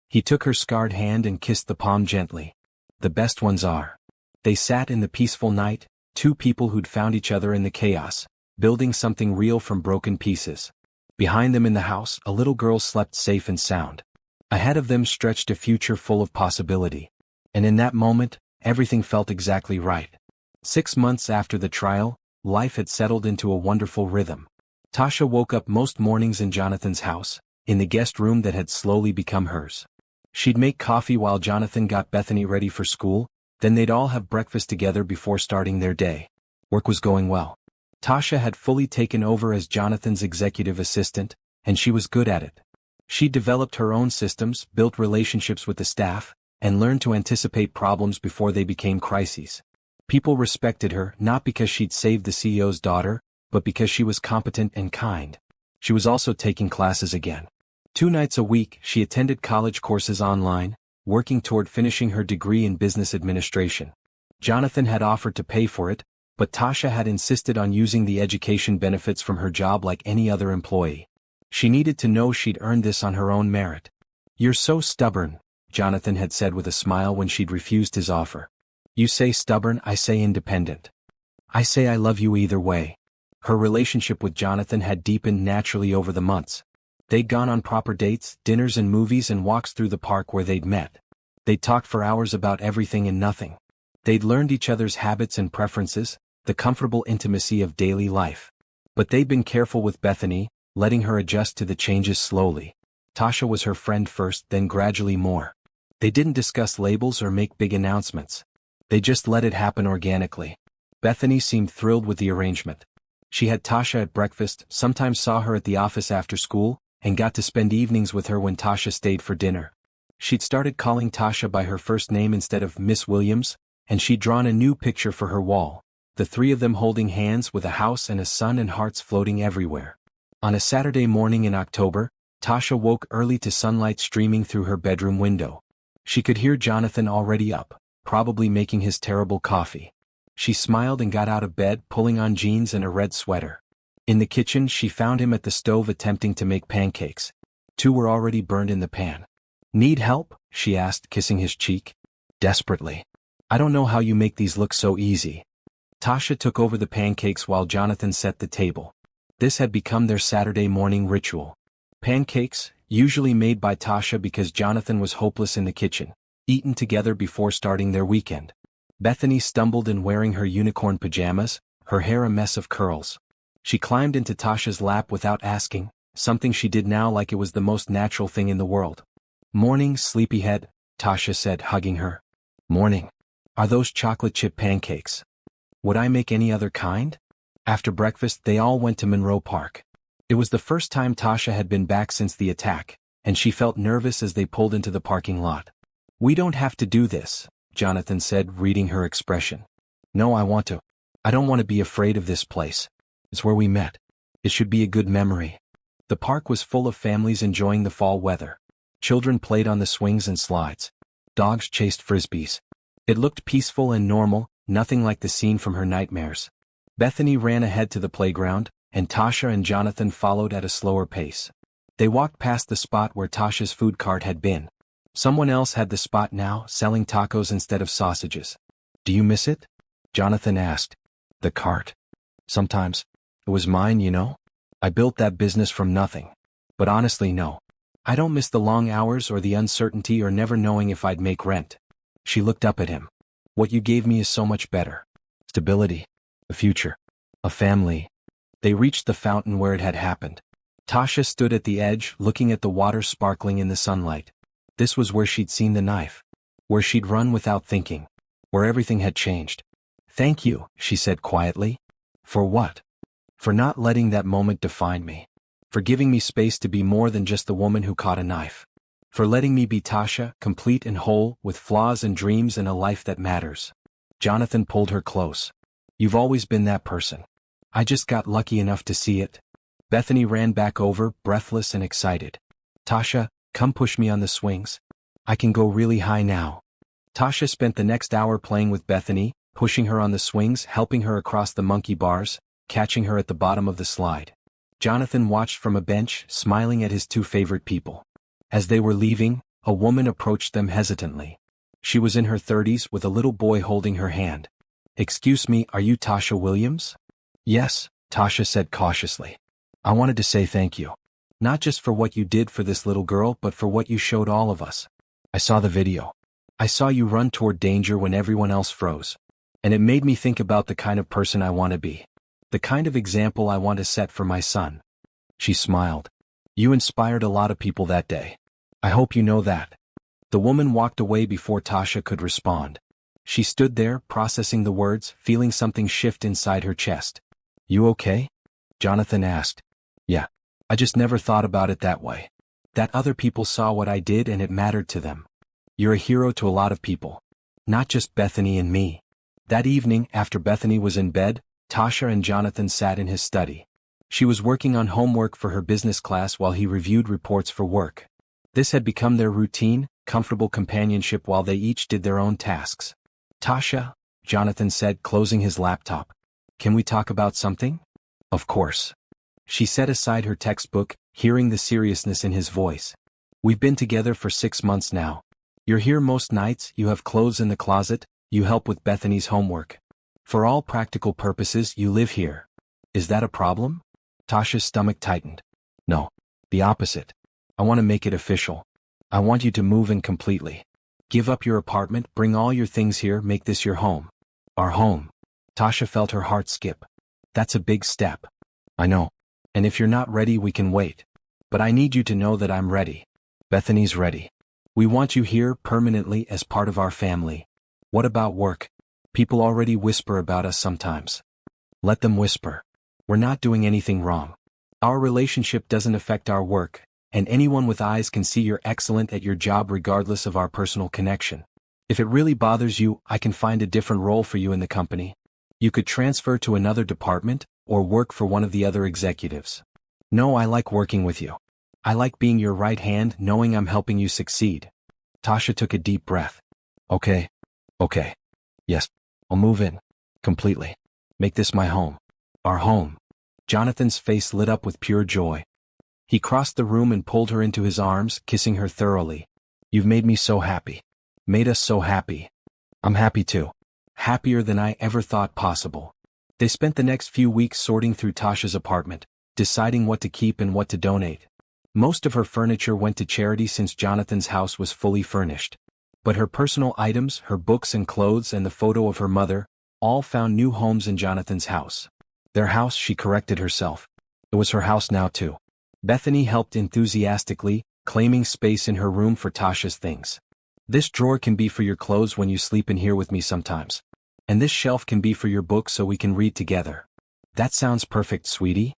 He took her scarred hand and kissed the palm gently. The best ones are. They sat in the peaceful night, two people who'd found each other in the chaos, building something real from broken pieces. Behind them in the house, a little girl slept safe and sound. Ahead of them stretched a future full of possibility. And in that moment, Everything felt exactly right. 6 months after the trial, life had settled into a wonderful rhythm. Tasha woke up most mornings in Jonathan's house, in the guest room that had slowly become hers. She'd make coffee while Jonathan got Bethany ready for school, then they'd all have breakfast together before starting their day. Work was going well. Tasha had fully taken over as Jonathan's executive assistant, and she was good at it. She developed her own systems, built relationships with the staff, and learned to anticipate problems before they became crises. People respected her not because she'd saved the CEO's daughter, but because she was competent and kind. She was also taking classes again. 2 nights a week, she attended college courses online, working toward finishing her degree in business administration. Jonathan had offered to pay for it, but Tasha had insisted on using the education benefits from her job like any other employee. She needed to know she'd earned this on her own merit. "You're so stubborn," Jonathan had said with a smile when she'd refused his offer. "You say stubborn, I say independent. I say I love you either way." Her relationship with Jonathan had deepened naturally over the months. They'd gone on proper dates, dinners and movies and walks through the park where they'd met. They'd talked for hours about everything and nothing. They'd learned each other's habits and preferences, the comfortable intimacy of daily life. But they'd been careful with Bethany, letting her adjust to the changes slowly. Tasha was her friend first, then gradually more. They didn't discuss labels or make big announcements. They just let it happen organically. Bethany seemed thrilled with the arrangement. She had Tasha at breakfast, sometimes saw her at the office after school, and got to spend evenings with her when Tasha stayed for dinner. She'd started calling Tasha by her first name instead of Miss Williams, and she'd drawn a new picture for her wall, the 3 of them holding hands with a house and a sun and hearts floating everywhere. On a Saturday morning in October, Tasha woke early to sunlight streaming through her bedroom window. She could hear Jonathan already up, probably making his terrible coffee. She smiled and got out of bed, pulling on jeans and a red sweater. In the kitchen, she found him at the stove attempting to make pancakes. 2 were already burned in the pan. "Need help?" she asked, kissing his cheek. "Desperately. I don't know how you make these look so easy." Tasha took over the pancakes while Jonathan set the table. This had become their Saturday morning ritual. Pancakes, usually made by Tasha because Jonathan was hopeless in the kitchen, eaten together before starting their weekend. Bethany stumbled in wearing her unicorn pajamas, her hair a mess of curls. She climbed into Tasha's lap without asking, something she did now like it was the most natural thing in the world. "Morning, sleepyhead," Tasha said, hugging her. "Morning. Are those chocolate chip pancakes? Would I make any other kind?" After breakfast, they all went to Monroe Park. It was the first time Tasha had been back since the attack, and she felt nervous as they pulled into the parking lot. "We don't have to do this," Jonathan said, reading her expression. "No, I want to. I don't want to be afraid of this place. It's where we met. It should be a good memory." The park was full of families enjoying the fall weather. Children played on the swings and slides. Dogs chased frisbees. It looked peaceful and normal, nothing like the scene from her nightmares. Bethany ran ahead to the playground, and Tasha and Jonathan followed at a slower pace. They walked past the spot where Tasha's food cart had been. Someone else had the spot now, selling tacos instead of sausages. "Do you miss it?" Jonathan asked. "The cart? Sometimes. It was mine, you know. I built that business from nothing. But honestly, no. I don't miss the long hours or the uncertainty or never knowing if I'd make rent." She looked up at him. "What you gave me is so much better. Stability. A future. A family." They reached the fountain where it had happened. Tasha stood at the edge, looking at the water sparkling in the sunlight. This was where she'd seen the knife. Where she'd run without thinking. Where everything had changed. "Thank you," she said quietly. "For what?" "For not letting that moment define me. For giving me space to be more than just the woman who caught a knife. For letting me be Tasha, complete and whole, with flaws and dreams and a life that matters." Jonathan pulled her close. "You've always been that person. I just got lucky enough to see it." Bethany ran back over, breathless and excited. "Tasha, come push me on the swings. I can go really high now." Tasha spent the next hour playing with Bethany, pushing her on the swings, helping her across the monkey bars, catching her at the bottom of the slide. Jonathan watched from a bench, smiling at his 2 favorite people. As they were leaving, a woman approached them hesitantly. She was in her 30s with a little boy holding her hand. "Excuse me, are you Tasha Williams?" "Yes," Tasha said cautiously. "I wanted to say thank you. Not just for what you did for this little girl but for what you showed all of us. I saw the video. I saw you run toward danger when everyone else froze. And it made me think about the kind of person I want to be. The kind of example I want to set for my son. She smiled. You inspired a lot of people that day. I hope you know that. The woman walked away before Tasha could respond. She stood there, processing the words, feeling something shift inside her chest. You okay? Jonathan asked. Yeah. I just never thought about it that way. That other people saw what I did and it mattered to them. You're a hero to a lot of people. Not just Bethany and me. That evening, after Bethany was in bed, Tasha and Jonathan sat in his study. She was working on homework for her business class while he reviewed reports for work. This had become their routine, comfortable companionship while they each did their own tasks. Tasha, Jonathan said, closing his laptop. Can we talk about something? Of course. She set aside her textbook, hearing the seriousness in his voice. We've been together for 6 months now. You're here most nights, you have clothes in the closet, you help with Bethany's homework. For all practical purposes, you live here. Is that a problem? Tasha's stomach tightened. No. The opposite. I want to make it official. I want you to move in completely. Give up your apartment, bring all your things here, make this your home. Our home. Tasha felt her heart skip. That's a big step. I know. And if you're not ready, we can wait. But I need you to know that I'm ready. Bethany's ready. We want you here permanently as part of our family. What about work? People already whisper about us sometimes. Let them whisper. We're not doing anything wrong. Our relationship doesn't affect our work, and anyone with eyes can see you're excellent at your job regardless of our personal connection. If it really bothers you, I can find a different role for you in the company. You could transfer to another department, or work for one of the other executives. No, I like working with you. I like being your right hand, knowing I'm helping you succeed. Tasha took a deep breath. Okay. Yes, I'll move in. Completely. Make this my home. Our home. Jonathan's face lit up with pure joy. He crossed the room and pulled her into his arms, kissing her thoroughly. You've made me so happy. Made us so happy. I'm happy too. Happier than I ever thought possible. They spent the next few weeks sorting through Tasha's apartment, deciding what to keep and what to donate. Most of her furniture went to charity since Jonathan's house was fully furnished. But her personal items, her books and clothes and the photo of her mother, all found new homes in Jonathan's house. Their house, she corrected herself. It was her house now too. Bethany helped enthusiastically, claiming space in her room for Tasha's things. This drawer can be for your clothes when you sleep in here with me sometimes. And this shelf can be for your books so we can read together. That sounds perfect, sweetie.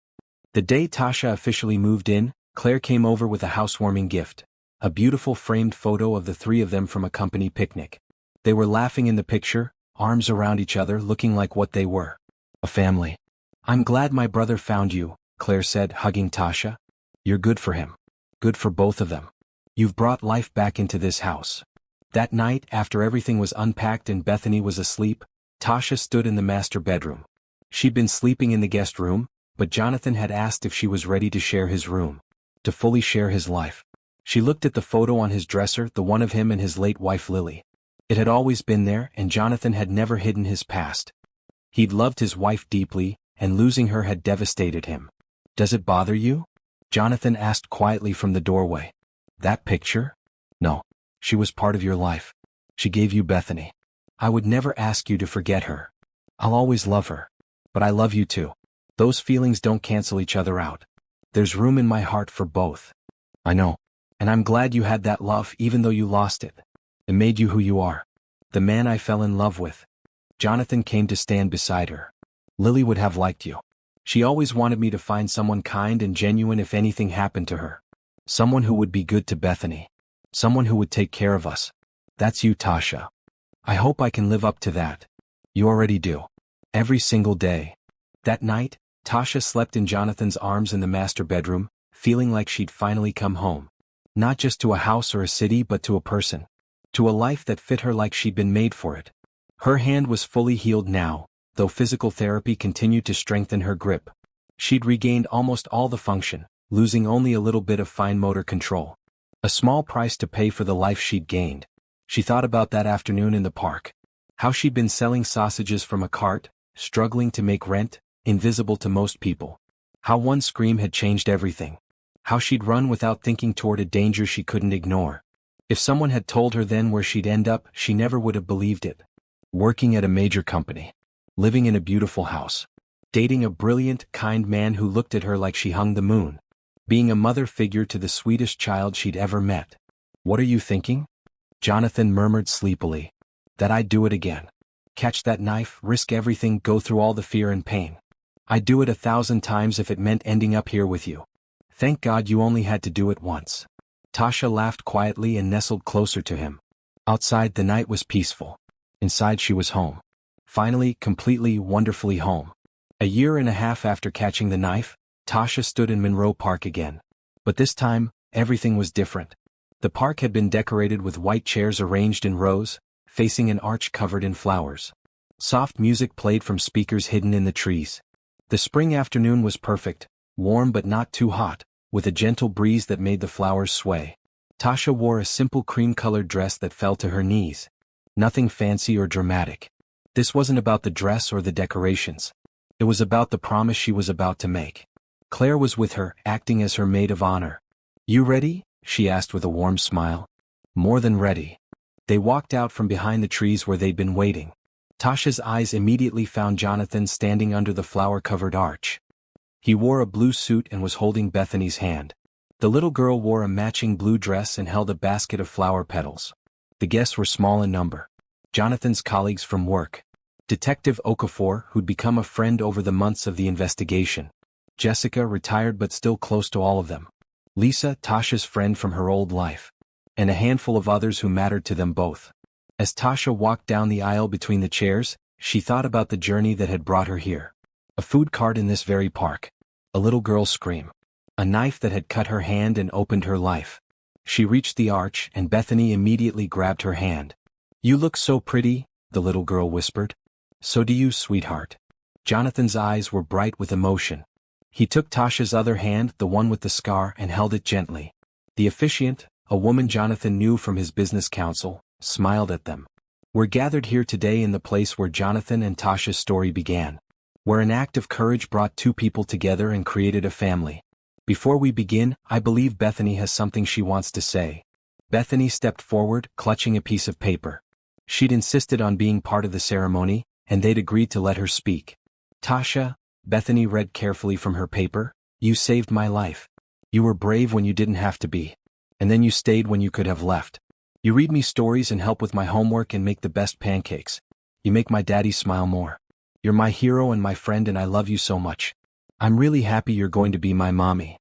The day Tasha officially moved in, Claire came over with a housewarming gift. A beautiful framed photo of the three of them from a company picnic. They were laughing in the picture, arms around each other, looking like what they were. A family. I'm glad my brother found you, Claire said, hugging Tasha. You're good for him. Good for both of them. You've brought life back into this house. That night, after everything was unpacked and Bethany was asleep, Tasha stood in the master bedroom. She'd been sleeping in the guest room, but Jonathan had asked if she was ready to share his room. To fully share his life. She looked at the photo on his dresser, the one of him and his late wife Lily. It had always been there, and Jonathan had never hidden his past. He'd loved his wife deeply, and losing her had devastated him. Does it bother you? Jonathan asked quietly from the doorway. That picture? No. She was part of your life. She gave you Bethany. I would never ask you to forget her. I'll always love her. But I love you too. Those feelings don't cancel each other out. There's room in my heart for both. I know. And I'm glad you had that love even though you lost it. It made you who you are. The man I fell in love with. Jonathan came to stand beside her. Lily would have liked you. She always wanted me to find someone kind and genuine if anything happened to her. Someone who would be good to Bethany. Someone who would take care of us. That's you, Tasha. I hope I can live up to that. You already do. Every single day. That night, Tasha slept in Jonathan's arms in the master bedroom, feeling like she'd finally come home. Not just to a house or a city but to a person. To a life that fit her like she'd been made for it. Her hand was fully healed now, though physical therapy continued to strengthen her grip. She'd regained almost all the function, losing only a little bit of fine motor control. A small price to pay for the life she'd gained. She thought about that afternoon in the park. How she'd been selling sausages from a cart, struggling to make rent, invisible to most people. How one scream had changed everything. How she'd run without thinking toward a danger she couldn't ignore. If someone had told her then where she'd end up, she never would have believed it. Working at a major company. Living in a beautiful house. Dating a brilliant, kind man who looked at her like she hung the moon. Being a mother figure to the sweetest child she'd ever met. What are you thinking? Jonathan murmured sleepily. That I'd do it again. Catch that knife, risk everything, go through all the fear and pain. I'd do it 1,000 times if it meant ending up here with you. Thank God you only had to do it once. Tasha laughed quietly and nestled closer to him. Outside the night was peaceful. Inside she was home. Finally, completely, wonderfully home. A year and a half after catching the knife, Tasha stood in Monroe Park again. But this time, everything was different. The park had been decorated with white chairs arranged in rows, facing an arch covered in flowers. Soft music played from speakers hidden in the trees. The spring afternoon was perfect, warm but not too hot, with a gentle breeze that made the flowers sway. Tasha wore a simple cream-colored dress that fell to her knees. Nothing fancy or dramatic. This wasn't about the dress or the decorations. It was about the promise she was about to make. Claire was with her, acting as her maid of honor. "You ready?" she asked with a warm smile. "More than ready." They walked out from behind the trees where they'd been waiting. Tasha's eyes immediately found Jonathan standing under the flower-covered arch. He wore a blue suit and was holding Bethany's hand. The little girl wore a matching blue dress and held a basket of flower petals. The guests were small in number. Jonathan's colleagues from work. Detective Okafor, who'd become a friend over the months of the investigation. Jessica, retired but still close to all of them. Lisa, Tasha's friend from her old life. And a handful of others who mattered to them both. As Tasha walked down the aisle between the chairs, she thought about the journey that had brought her here. A food cart in this very park. A little girl's scream. A knife that had cut her hand and opened her life. She reached the arch, and Bethany immediately grabbed her hand. "You look so pretty," the little girl whispered. "So do you, sweetheart." Jonathan's eyes were bright with emotion. He took Tasha's other hand, the one with the scar, and held it gently. The officiant, a woman Jonathan knew from his business council, smiled at them. "We're gathered here today in the place where Jonathan and Tasha's story began. Where an act of courage brought two people together and created a family. Before we begin, I believe Bethany has something she wants to say." Bethany stepped forward, clutching a piece of paper. She'd insisted on being part of the ceremony, and they'd agreed to let her speak. "Tasha," Bethany read carefully from her paper, "you saved my life. You were brave when you didn't have to be. And then you stayed when you could have left. You read me stories and help with my homework and make the best pancakes. You make my daddy smile more. You're my hero and my friend, and I love you so much. I'm really happy you're going to be my mommy."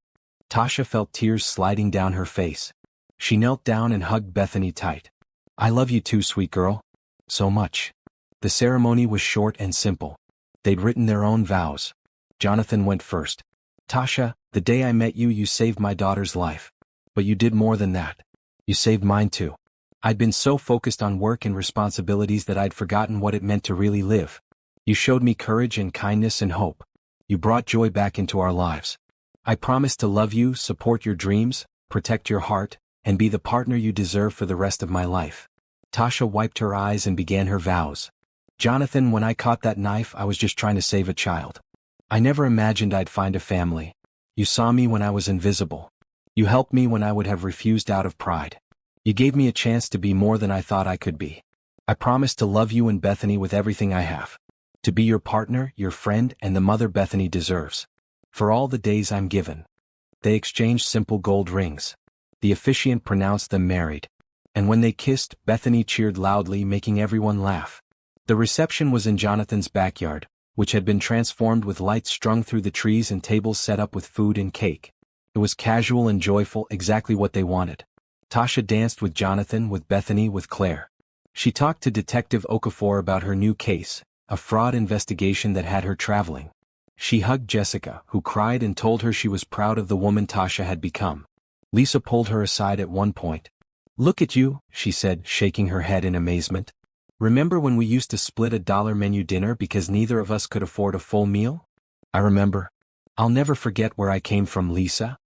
Tasha felt tears sliding down her face. She knelt down and hugged Bethany tight. "I love you too, sweet girl. So much." The ceremony was short and simple. They'd written their own vows. Jonathan went first. "Tasha, the day I met you, you saved my daughter's life. But you did more than that. You saved mine too. I'd been so focused on work and responsibilities that I'd forgotten what it meant to really live. You showed me courage and kindness and hope. You brought joy back into our lives. I promise to love you, support your dreams, protect your heart, and be the partner you deserve for the rest of my life." Tasha wiped her eyes and began her vows. "Jonathan, when I caught that knife, I was just trying to save a child. I never imagined I'd find a family. You saw me when I was invisible. You helped me when I would have refused out of pride. You gave me a chance to be more than I thought I could be. I promise to love you and Bethany with everything I have. To be your partner, your friend, and the mother Bethany deserves. For all the days I'm given." They exchanged simple gold rings. The officiant pronounced them married. And when they kissed, Bethany cheered loudly, making everyone laugh. The reception was in Jonathan's backyard, which had been transformed with lights strung through the trees and tables set up with food and cake. It was casual and joyful, exactly what they wanted. Tasha danced with Jonathan, with Bethany, with Claire. She talked to Detective Okafor about her new case, a fraud investigation that had her traveling. She hugged Jessica, who cried and told her she was proud of the woman Tasha had become. Lisa pulled her aside at one point. "Look at you," she said, shaking her head in amazement. "Remember when we used to split $1 menu dinner because neither of us could afford a full meal?" "I remember. I'll never forget where I came from, Lisa."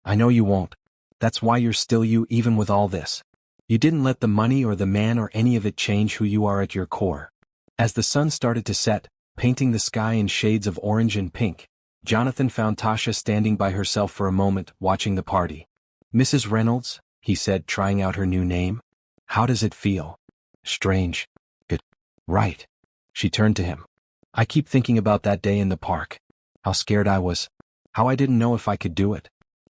"I know you won't. That's why you're still you even with all this. You didn't let the money or the man or any of it change who you are at your core." As the sun started to set, painting the sky in shades of orange and pink, Jonathan found Tasha standing by herself for a moment, watching the party. "Mrs. Reynolds," he said, trying out her new name. How does it feel? Strange. Good. Right. She turned to him. I keep thinking about that day in the park. How scared I was. How I didn't know if I could do it.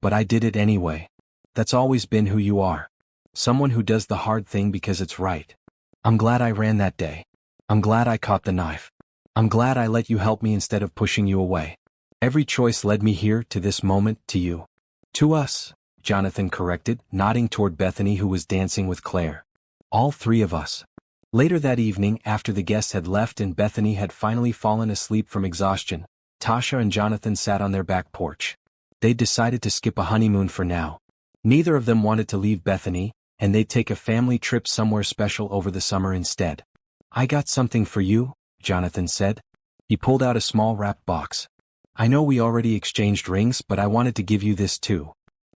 But I did it anyway. That's always been who you are. Someone who does the hard thing because it's right. I'm glad I ran that day. I'm glad I caught the knife. I'm glad I let you help me instead of pushing you away. Every choice led me here, to this moment, to you. To us, Jonathan corrected, nodding toward Bethany, who was dancing with Claire. All three of us. Later that evening, after the guests had left and Bethany had finally fallen asleep from exhaustion, Tasha and Jonathan sat on their back porch. They'd decided to skip a honeymoon for now. Neither of them wanted to leave Bethany, and they'd take a family trip somewhere special over the summer instead. I got something for you, Jonathan said. He pulled out a small wrapped box. I know we already exchanged rings, but I wanted to give you this too.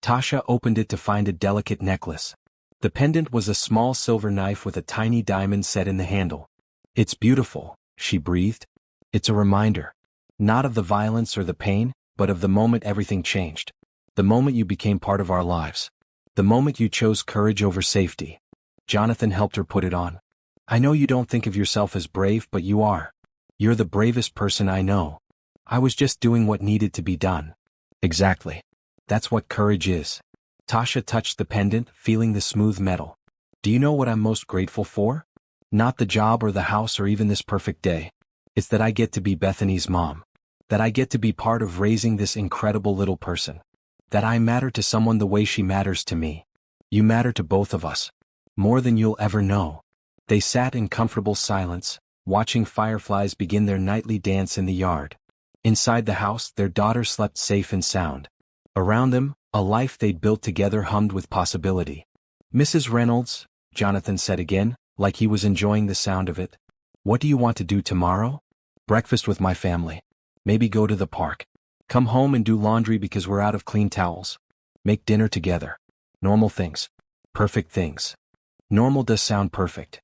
Tasha opened it to find a delicate necklace. The pendant was a small silver knife with a tiny diamond set in the handle. It's beautiful, she breathed. It's a reminder. Not of the violence or the pain, but of the moment everything changed. The moment you became part of our lives. The moment you chose courage over safety. Jonathan helped her put it on. I know you don't think of yourself as brave, but you are. You're the bravest person I know. I was just doing what needed to be done. Exactly. That's what courage is. Tasha touched the pendant, feeling the smooth metal. Do you know what I'm most grateful for? Not the job or the house or even this perfect day. It's that I get to be Bethany's mom. That I get to be part of raising this incredible little person. That I matter to someone the way she matters to me. You matter to both of us. More than you'll ever know. They sat in comfortable silence, watching fireflies begin their nightly dance in the yard. Inside the house, their daughter slept safe and sound. Around them, a life they'd built together hummed with possibility. Mrs. Reynolds, Jonathan said again, like he was enjoying the sound of it. What do you want to do tomorrow? Breakfast with my family. Maybe go to the park. Come home and do laundry because we're out of clean towels. Make dinner together. Normal things. Perfect things. Normal does sound perfect.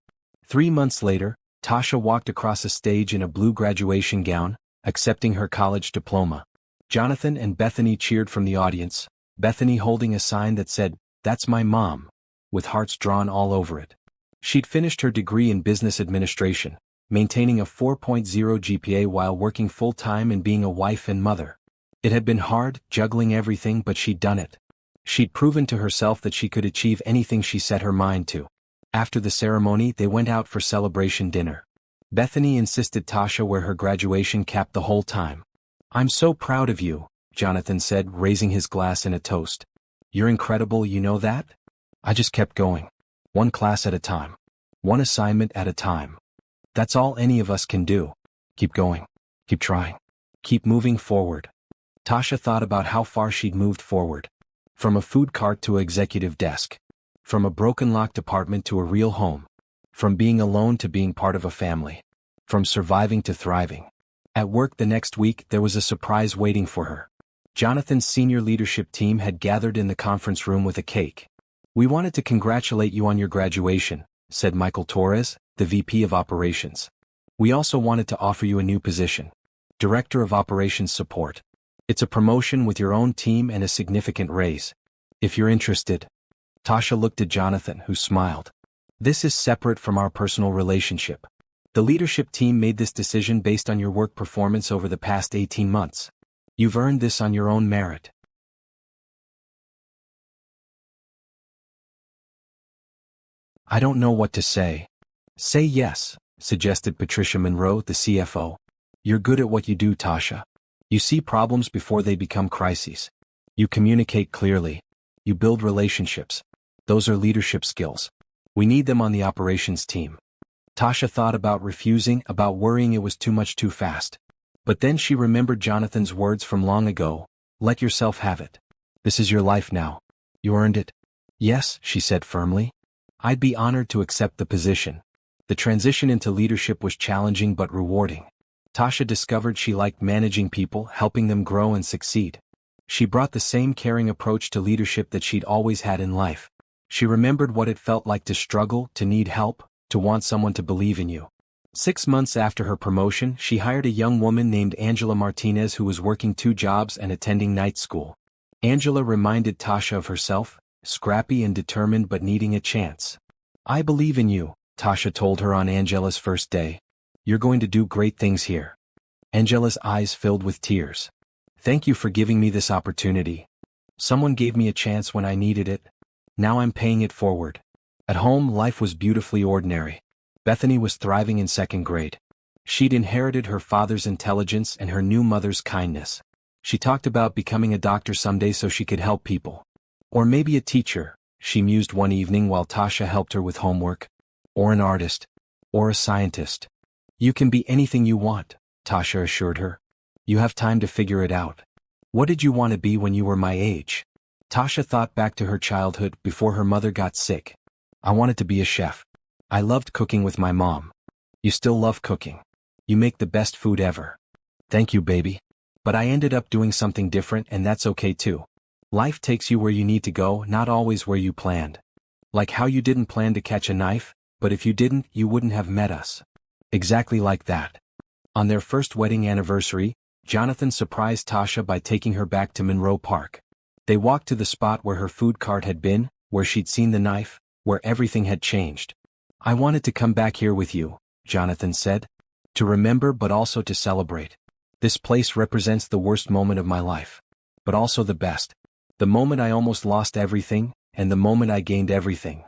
3 months later, Tasha walked across a stage in a blue graduation gown, accepting her college diploma. Jonathan and Bethany cheered from the audience, Bethany holding a sign that said, "That's my mom," with hearts drawn all over it. She'd finished her degree in business administration, maintaining a 4.0 GPA while working full-time and being a wife and mother. It had been hard, juggling everything, but she'd done it. She'd proven to herself that she could achieve anything she set her mind to. After the ceremony, they went out for celebration dinner. Bethany insisted Tasha wear her graduation cap the whole time. I'm so proud of you, Jonathan said, raising his glass in a toast. You're incredible, you know that? I just kept going. One class at a time. One assignment at a time. That's all any of us can do. Keep going. Keep trying. Keep moving forward. Tasha thought about how far she'd moved forward. From a food cart to an executive desk. From a broken locked apartment to a real home. From being alone to being part of a family. From surviving to thriving. At work the next week, there was a surprise waiting for her. Jonathan's senior leadership team had gathered in the conference room with a cake. We wanted to congratulate you on your graduation, said Michael Torres, the VP of Operations. We also wanted to offer you a new position. Director of Operations Support. It's a promotion with your own team and a significant raise. If you're interested. Tasha looked at Jonathan, who smiled. This is separate from our personal relationship. The leadership team made this decision based on your work performance over the past 18 months. You've earned this on your own merit. I don't know what to say. Say yes, suggested Patricia Monroe, the CFO. You're good at what you do, Tasha. You see problems before they become crises. You communicate clearly. You build relationships. Those are leadership skills. We need them on the operations team. Tasha thought about refusing, about worrying it was too much too fast. But then she remembered Jonathan's words from long ago, let yourself have it. This is your life now. You earned it. Yes, she said firmly. I'd be honored to accept the position. The transition into leadership was challenging but rewarding. Tasha discovered she liked managing people, helping them grow and succeed. She brought the same caring approach to leadership that she'd always had in life. She remembered what it felt like to struggle, to need help, to want someone to believe in you. 6 months after her promotion, she hired a young woman named Angela Martinez who was working 2 jobs and attending night school. Angela reminded Tasha of herself, scrappy and determined but needing a chance. "I believe in you," Tasha told her on Angela's first day. "You're going to do great things here." Angela's eyes filled with tears. "Thank you for giving me this opportunity. Someone gave me a chance when I needed it. Now I'm paying it forward." At home, life was beautifully ordinary. Bethany was thriving in second grade. She'd inherited her father's intelligence and her new mother's kindness. She talked about becoming a doctor someday so she could help people. Or maybe a teacher, she mused one evening while Tasha helped her with homework. Or an artist. Or a scientist. "You can be anything you want," Tasha assured her. "You have time to figure it out." "What did you want to be when you were my age?" Tasha thought back to her childhood before her mother got sick. "I wanted to be a chef. I loved cooking with my mom." "You still love cooking. You make the best food ever." "Thank you, baby. But I ended up doing something different, and that's okay too. Life takes you where you need to go, not always where you planned. Like how you didn't plan to catch a knife, but if you didn't, you wouldn't have met us." Exactly like that. On their first wedding anniversary, Jonathan surprised Tasha by taking her back to Monroe Park. They walked to the spot where her food cart had been, where she'd seen the knife, where everything had changed. "I wanted to come back here with you," Jonathan said. "To remember but also to celebrate. This place represents the worst moment of my life. But also the best. The moment I almost lost everything, and the moment I gained everything.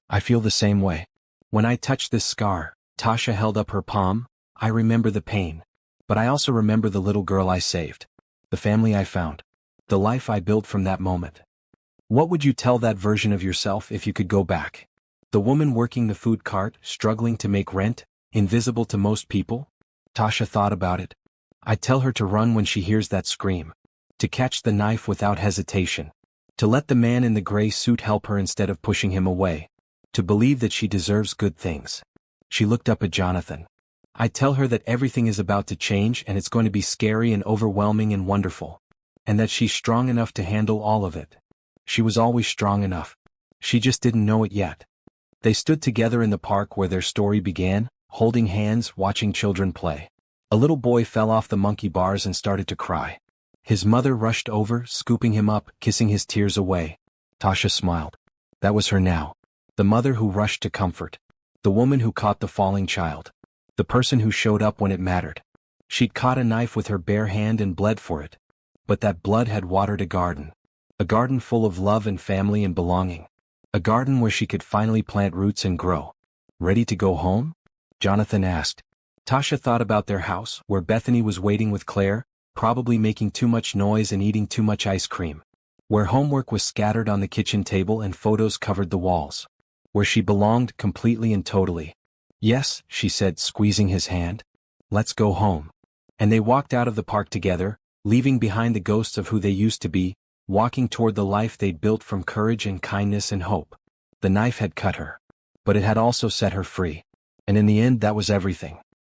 I feel the same way. When I touch this scar," Tasha held up her palm, "I remember the pain. But I also remember the little girl I saved. The family I found. The life I built from that moment." What would you tell that version of yourself if you could go back? The woman working the food cart, struggling to make rent, invisible to most people? Tasha thought about it. I'd tell her to run when she hears that scream. To catch the knife without hesitation. To let the man in the gray suit help her instead of pushing him away. To believe that she deserves good things. She looked up at Jonathan. I'd tell her that everything is about to change and it's going to be scary and overwhelming and wonderful. And that she's strong enough to handle all of it. She was always strong enough. She just didn't know it yet. They stood together in the park where their story began, holding hands, watching children play. A little boy fell off the monkey bars and started to cry. His mother rushed over, scooping him up, kissing his tears away. Tasha smiled. That was her now. The mother who rushed to comfort. The woman who caught the falling child. The person who showed up when it mattered. She'd caught a knife with her bare hand and bled for it. But that blood had watered a garden. A garden full of love and family and belonging. A garden where she could finally plant roots and grow. Ready to go home? Jonathan asked. Tasha thought about their house, where Bethany was waiting with Claire, probably making too much noise and eating too much ice cream. Where homework was scattered on the kitchen table and photos covered the walls. Where she belonged completely and totally. Yes, she said, squeezing his hand. Let's go home. And they walked out of the park together, leaving behind the ghosts of who they used to be, walking toward the life they'd built from courage and kindness and hope. The knife had cut her. But it had also set her free. And in the end, that was everything.